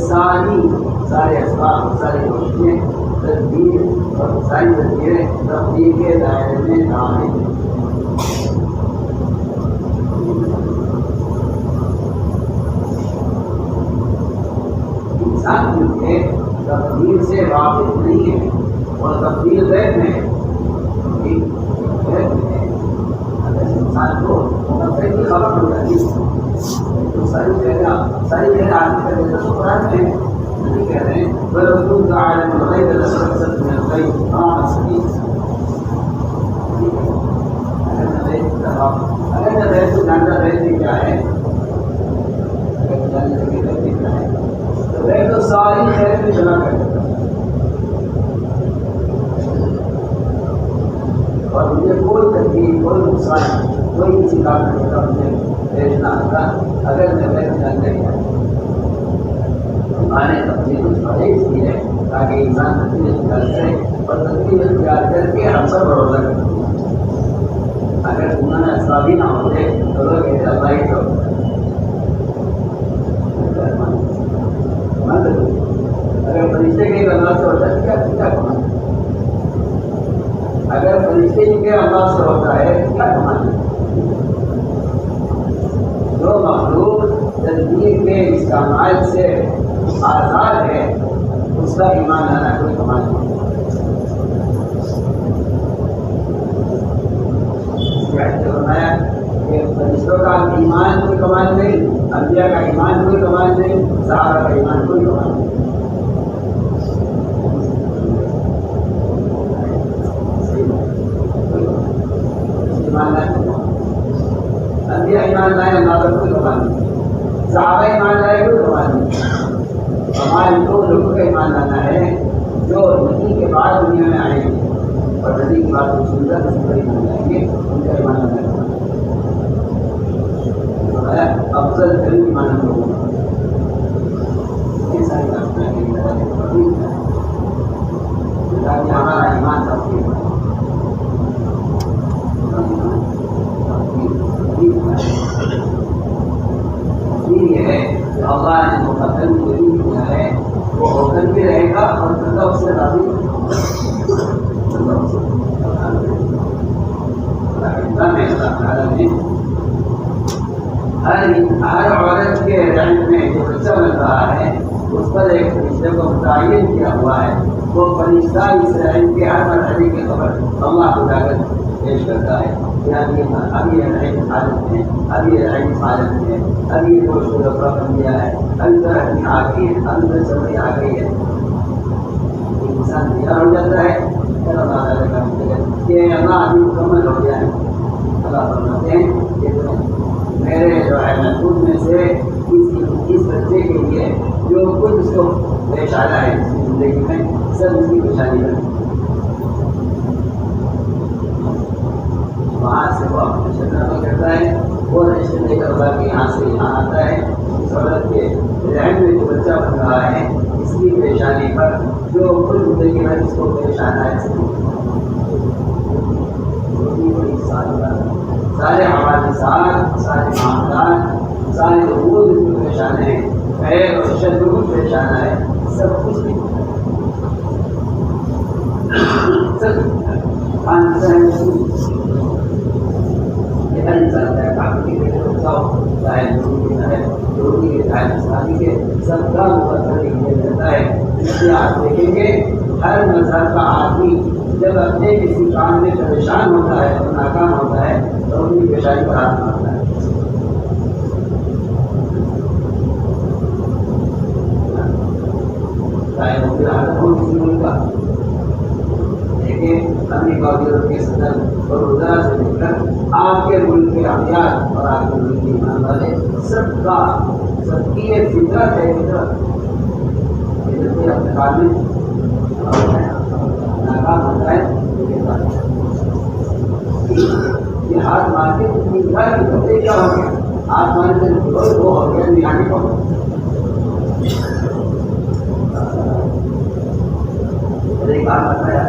سارے اسباب ساری روشنیاں تدبیر اور ساری تدبیریں تبدیل کے دائرے میں داخل ہیں۔ انسان کیونکہ تبدیل سے واقف نہیں ہے اور تبدیل غیب میں ہے، اگر انسان کو مقدر کی خبر ہو جاتی تو ساری جگہ آدمی کا جیسا تو قرآن میں نہیں کہہ رہے ہیں بلکہ تم کا عالم الغیب لستكثرت من الخير ما مسكين۔ اگر نہ غیب تو جانتا غیب بھی کیا ہے، اگر جاننے لگے غیب بھی کیا ہے تو غیب تو ساری خیر میں جمع کر دیتا اور مجھے کوئی تکلیف کوئی نقصان کوئی کسی کام کرنے کا مجھے پیش نہ آتا اگر میں غیب جان لے گیا۔ آنے تبدیل کچھ بڑے اس لیے تاکہ انسان تبدیل اختیار کرے اور تبدیل اختیار کر کے ہم سب بھروسہ کریں۔ اگر انہوں نے اسباب ہی نہ ہوتے تو لوگ کہتے اللہ ہی تو اگر فرشتے کے اللہ سے ہوتا ہے کیا کمانا، اگر فرشتے کے اللہ سے ہوتا ہے کیا کمانا۔ جو مخلوق تدبیر کے استعمال سے آزاد ہے اس کا ایمان لانا کوئی کمال نہیں۔ فرمایا کہ فرشتوں کا ایمان کوئی کمال نہیں، انبیاء کا ایمان کوئی کمال نہیں، صحابہ کا ایمان کوئی کمال نہیں۔ انبیاء ایمان لائے اللہ پر کوئی کمال نہیں، صحابہ ایمان لائے کوئی کمال نہیں۔ ہمارے دو لوگوں کا ایمان لانا ہے جو نبی کے بعد دنیا میں آئیں گے اور نبی کے بعد رسول اللہ کسی پر ایمان لائیں گے، ان کا ایمان لانا ہے افضل ترین ایمان ہم لوگوں کا۔ یہ ساری باتیں تاکہ ہمارا ایمان تبدیل ہو۔ یہ ہے کہ اللہ نے مقدم کو کیا ہے وہ ہو کر بھی رہے گا اور بندہ اس سے راضی ہر عورت کے رنگ میں جو بچہ بن رہا ہے اس پر ایک فرشتے کو متعین کیا ہوا ہے، وہ فرشتہ اس رنگ کے ہر مرحلے کی خبر اللہ کو جا کر پیش کرتا ہے کہ اب یہ رنگ حالت ہے، اب یہ رنگ حالت ہے، اب یہ گوشت کو رفع کر دیا ہے، اندر اپنی آ گئی ہے، اندر چمڑی آ گئی ہے۔ انسان تیار ہو جاتا ہے کہ اللہ ابھی مکمل ہو گیا ہے۔ اللہ فرماتے ہیں کہ میرے جو ہے محبوب میں سے اس بچے کے لیے جو کچھ اس کو پیش آ رہا ہے اس کی زندگی میں سب اس کی پریشانی ہے، وہاں سے وہ اپنے شکر کرتا ہے، وہ رشتے لے کر اللہ کے یہاں سے یہاں آتا ہے۔ اس عورت کے رحم میں جو بچہ بن رہا ہے اس کی پریشانی پر جو کچھ زندگی میں اس کو پیش آنا ہے سارے حوادثات، سارے معاملات، سارے امور اس کو پیش آنے ہیں، خیر اور شر کو پیش آنا ہے، سب کچھ سب یہ انسان ہے کافی کے چاہے ضروری کے چاہے اسلامی کے سب کا مقدر یہ رہتا ہے۔ اس لیے آپ دیکھیں گے ہر مذہب کا آدمی جب اپنے کسی کام میں پریشان ہوتا ہے اور ناکام ہوتا ہے تو ان کی پیشانی پر ہاتھ مارتا ہے۔ چاہے وہ پھر حالت ہو کسی ملک کا، دیکھیں امریکہ اور یورپ کے صدر اور وزراء سے لے کر آپ کے ملک کے افراد اور آپ کے ملک کے ایمان والے سب کی ایک فطرت ہے، فطرت اپنے کام میں ناکام ہوتا ہے یہ ہاتھ مار کے انتظار کی کرتے کیا ہو گیا، ہاتھ مارنے سے وہ ہو گیا نگانے کو ایک بات بتایا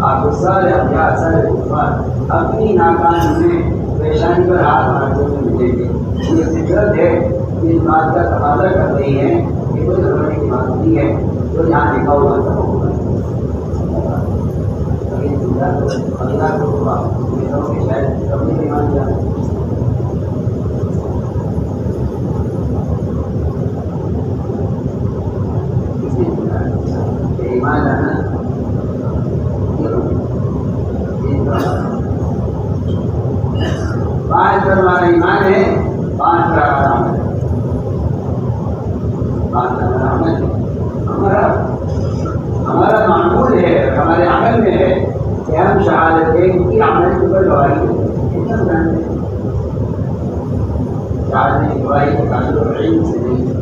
آپ سارے افراد سارے کفار اپنی ناکامی میں پیشانی پر ہاتھ مارتے ہوئے ملیں گے. یہ فطرت ہے کہ اس بات کا تقاضا کر رہی ہے کہ کوئی گھبرانے کی بات نہیں ہے. جو یہاں لکھا ہوا تھا اگلا کو ہوا کہ شاید کبھی نہیں مان جائے. ایمان لانا 5 پر ہمارا ایمان ہے, 5 پر ہمارا عمل ہے. 5 پر ہمارا عمل ہے. ہمارا معمول ہے, ہمارے عمل میں ہے کہ ہم شہادتین کی عمل کے اوپر گواہی دیتے ہیں. شہادت کی گواہی کا تعلق علم سے نہیں ہے.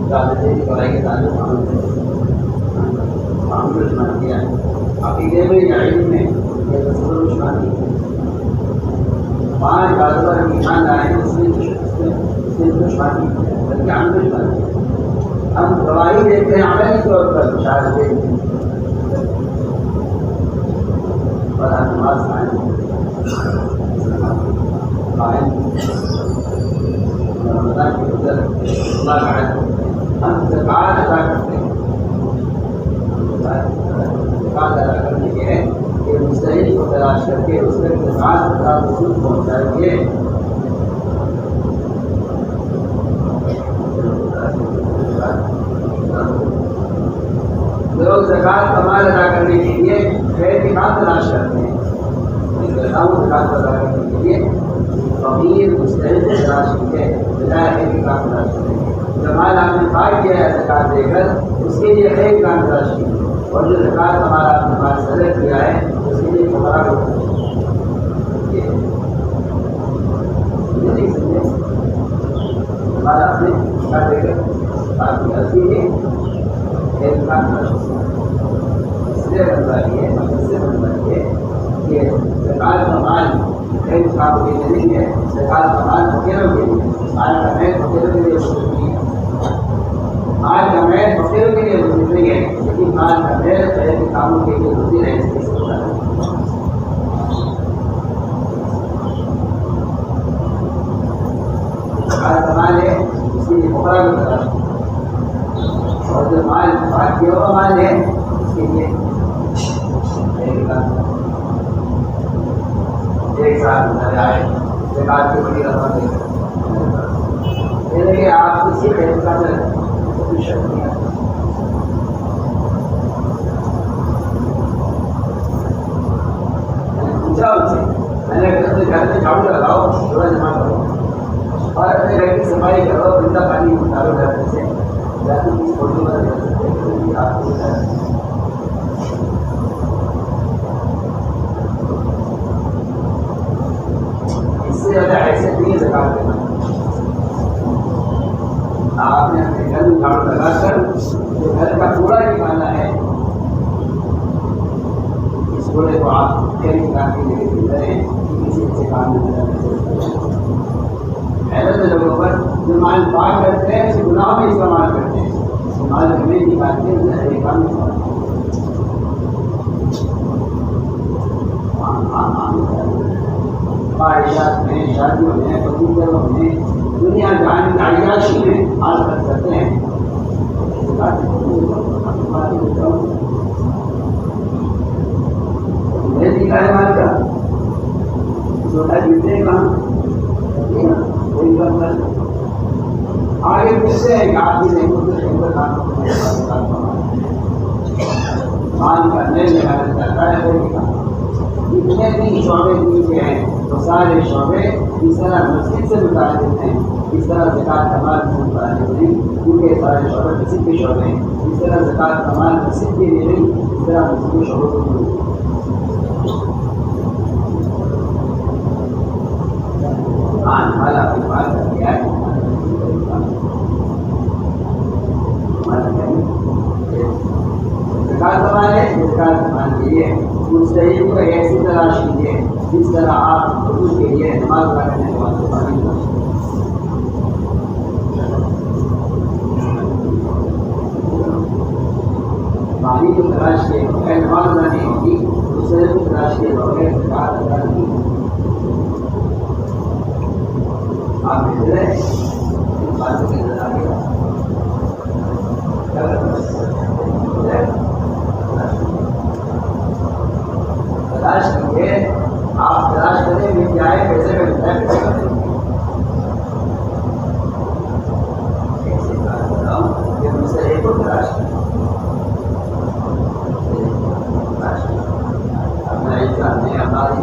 شہادتین کی گواہی کا تعلق عمل سے معمول شمار کیا ہے. عقیدے میں یا علم میں یہ تصور شمار کیا. 5 باتوں پر ہم ایمان لائے ہیں, اس میں شمار کیا بلکہ عمل شمار کیا. ہم گواہی دیتے ہیں عملی طور پر شہادتین کی. اور ہم نماز قائم رمضان کے اندر اللہ کا حج ہم زکوٰۃ ادا کرتے ہیں. زکوٰۃ ادا کرنے کے ہے کہ مستحق کو تلاش کر کے اس میں زکوٰۃ ادا وصول پہنچائیے. لوگ زکوٰۃ کا مال ادا کرنے کے لیے خیر کے کام تلاش کرتے ہیں. زکوٰۃ ادا کرنے کے لیے فقیر مستحق کو تلاش کیجیے بجائے خیر کے کام تلاش کریں گے. جو مال آپ نے پاک کیا ہے زکوٰۃ دے کر اس کے لیے خیر کام تلاش کیجیے. اور جو زکوٰۃ ہمارا آپ نے پاس صدر کیا ہے اس کے لیے فقراء کو ہمارا آپ نے زکوٰۃ دے کر بات کیا اس کے لیے خیر کام تلاش کیجیے. اس لیے بنوائی ہے کہ زکوٰۃ کا مال خیر کام کے لیے نہیں ہے. زکوٰۃ کا مال فقیروں کے لیے, مال کا محض فقیروں کے لیے وصول نہیں ہے. مال کا محض فقیروں کے لیے وصول نہیں ہے, لیکن مال کا محض خیر کے کاموں کے لیے وصول ہے. اس کے ساتھ زکوٰۃ کا مال ہے اس کے لیے فقراء کو تلاش کریں. اور جو مال پاک کیا ہوا مال ہے اس کے لیے خیر کے کام. ایک ساتھ آئے زکوٰۃ کی بڑی رقم دے کہ آپ کسی خیر کا کوئی شک نہیں آتا. پوچھا ان سے, میں نے گھر میں جھاڑو لگاؤ, تھوڑا جمع کرو اور اپنے گھر کی صفائی کرو, گندا پانی ڈالو گھر سے, یا تو کسی فوٹو میں کر سکتے ہیں آپ کو زیادہ حیثیت نہیں ہے زکوٰۃ دینا. آپ نے اپنے گھر میں جھاڑو لگا کر جو گھر کا کوڑا نکالا ہے اس کوڑے کو آپ خیر کے کام کے لیے دے رہے ہیں. کسی سے کام نہیں کرنا. حیرت لوگوں پر جو مال پاک کرتے ہیں اسے گناہ میں استعمال کرتے ہیں. مال ہمیں نکالتے ہیں اسے خیر کام استعمال کرتے ہیں. خواہشات میں, شادیوں میں, کبوتروں میں, دنیا جہان کی عیاشی میں حال کر سکتے ہیں. مال کا چھوٹا جیتے کہاں کوئی کام کر آگے کس سے ہے کہ آپ کی نہیں مان کرنے میں حالت کرتا ہے. جتنے بھی شعبے دین کے ہیں وہ سارے شعبے اس طرح مسجد سے متعلق ہیں, اس طرح زکوٰۃ کا مال سے متعلق نہیں, کیونکہ سارے شعبے مسجد کے شعبے ہیں. اس طرح زکوٰۃ کا مال مسجد کے لیے نہیں, اس طرح مسجد کے شعبوں کے لیے. مالا اپنی بات کر دیا ہے زکوٰۃ کا مال ہے. زکوٰۃ کا مال کے لیے مستحق کو ایسی تلاش کیجیے جس طرح آپ حضور کے لیے نماز ادا کرنے کے بعد پانی پانی کو تلاش کیے بغیر نماز ادا نہیں ہوگی، دوسرے کو تلاش کیے بغیر زکات ادا نہیں ہوگی۔ آپ بھیج رہے ان باتوں کے نظر آگے تلاش کیجیے، آپ تلاش کریں مل جائے، پیسے میں ملتا ہے پیسے کا دیں گے۔ ایسی بات بتاؤں کہ مجھ سے ایک کو تلاش کریں، اپنا انسان نے ہماری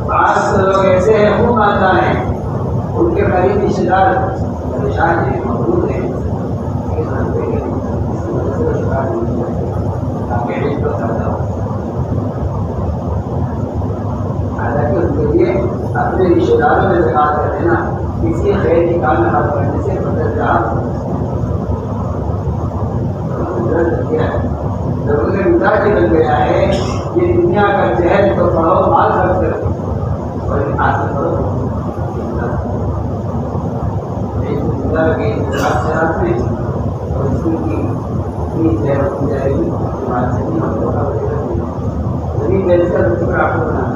بعض لوگ ایسے ہیں خوب مانتا ہے، ان کے قریب رشتے دار پریشان ہیں، موجود ہیں، حالانکہ ان کے لیے اپنے رشتے داروں میں زکات کر دینا کسی خیر کی کام میں ہاتھ کرنے سے بدل جہاز ضرورت مزاج بن گیا ہے۔ یہ دنیا کا جہل تو پڑھو مال خرچ کر اور حاصل کرو میں اور اس کی فیس ہے رکھی جائے گی، بات سے نہیں ہوگا زمین بیچ کر اس پر آپ کو بنانا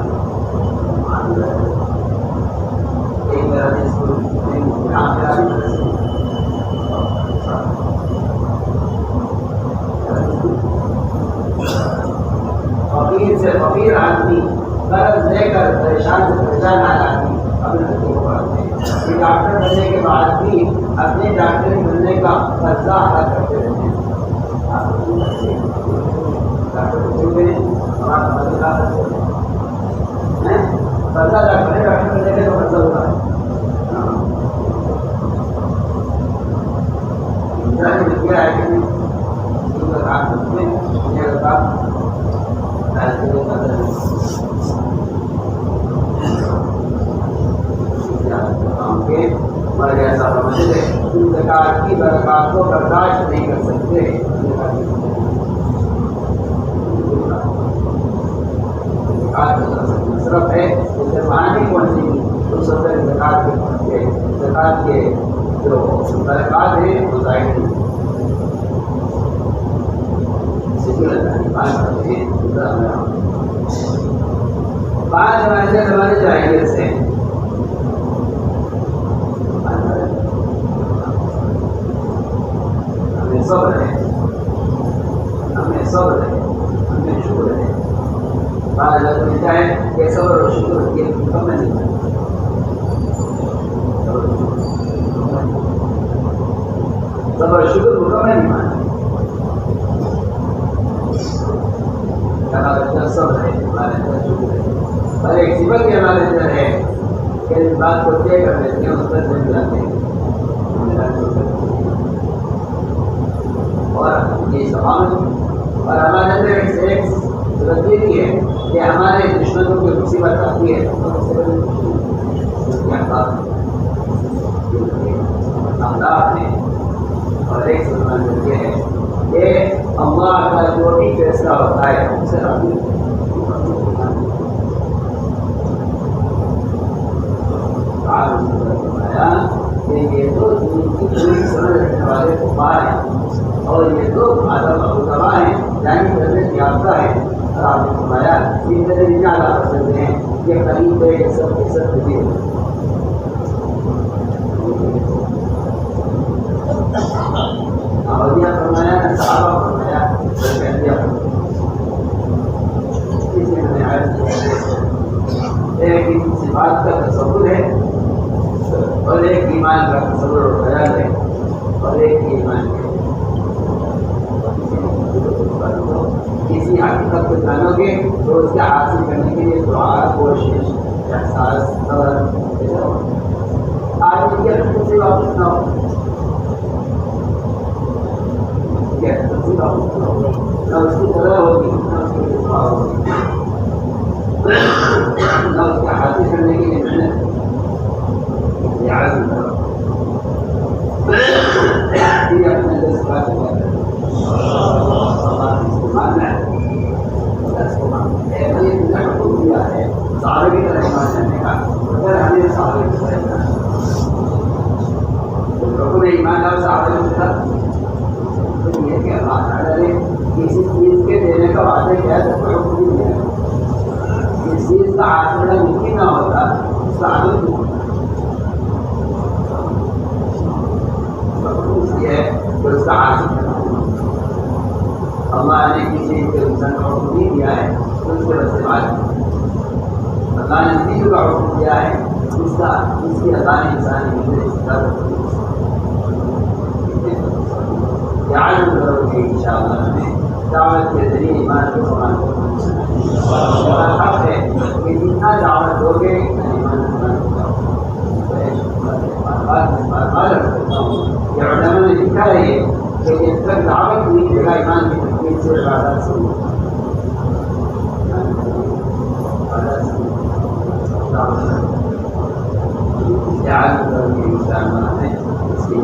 ایک طرح سے اس کو کام کرا بھی فقیر سے فقیر آدمی قرض لے کر پریشان سے پریشان آدمی اپنے بچے کو پڑھاتے ہیں۔ یہ ڈاکٹر بننے کے بعد بھی اپنے ڈاکٹر بننے کا قرضہ ادا کرتے رہتے ہیں۔ ڈاکٹر بچے ہوئے ہمارا قرضہ ادا کرتے ڈاکٹر بننے کے تو قرضہ ہوتا ہے۔ کیا ہے کہ ان کا کام کرتے ہیں، یہ کام ایسا سمجھتے زکات کی برکات کو برداشت نہیں کر سکتے۔ مصرف ہے اسے پانی پہنچے گی تو سب زکات کے پہنچے، زکات کے جو برکات ہیں وہ ظاہر نہیں۔ بعض ہمارے جاہلیت سے ہمیں صبر ہے، ہمیں صبر ہے، ہمیں شکر ہے۔ بعض لوگ ملتا ہے کہ صبر اور شکر یہ کم نہیں ہے، صبر اور شکر کو کم نہیں مانا۔ ہمارے اندر صبر ہے، ہمارے اندر شکر ہے، اور ایک صفت بھی ہمارے اندر ہے کہ اس بات کو طے کر لیتے ہیں، اس پر جم جاتے ہیں اور یہ سوال اور ہمارے اندر ایک صورت یہ بھی ہے کہ ہمارے دشمنوں کی مصیبت آتی ہے تو اس سے اخلاق ہے۔ اور ایک صورت یہ ہے کہ اللہ کا جو بھی فیصلہ ہوتا ہے اس سے راضی فرمایا کہ یہ تو دین کی پوری سمجھ رکھنے والے کفار ہیں اور یہ تو آدم ابوتبا ہیں، یعنی تربیت یافتہ ہیں۔ اور آپ نے فرمایا یہ میرے لیے اعلیٰ پسند ہیں، یہ قریب ہے، یہ سب کے سب بھی فرمایا صحابہ فرمایا ایک صفات کا تصور ہے اور ایک ایمان کا تصور اور خیال ہے اور ایک ایمان ہے۔ کسی حقیقت کو جانو گے تو اس کے حاصل کرنے کے لیے دعا، کوشش، احساس اور آج کی حقیقت سے واپس نہ ہو، نہ اس کی طرح ہوگی، نہ اس کی دفاع ہوگی، نہ اس کے حاصل کرنے کے لیے محنت اپنے جذبات ماننا ہے، حکم دیا ہے صحابہ کی طرح ایمان کرنے کا، اگر ہمیں صحابہ کی طرح آسمڑا ممکن نہ ہوتا اس کا عمل ہے کہ اس کا عاصم اللہ نے کسی کے انسان کا حکم نہیں دیا ہے تو اس کے بس سے بات اللہ نے کسی کا حکم دیا ہے اس کی اللہ نے انسان یاد کرو کہ انشاءاللہ ہمیں دعوت کے ذریعے ایمان کو سمان کرنا حق ہے کہ جتنا دعوت دو گے اتنا ایمان یہ علماء نے لکھا ہے کہ جب تک دعوت نہیں دے گا ایمان کی تکمیل سے عبادت سے یاد کرو کہ انشاءاللہ ہمیں اس کی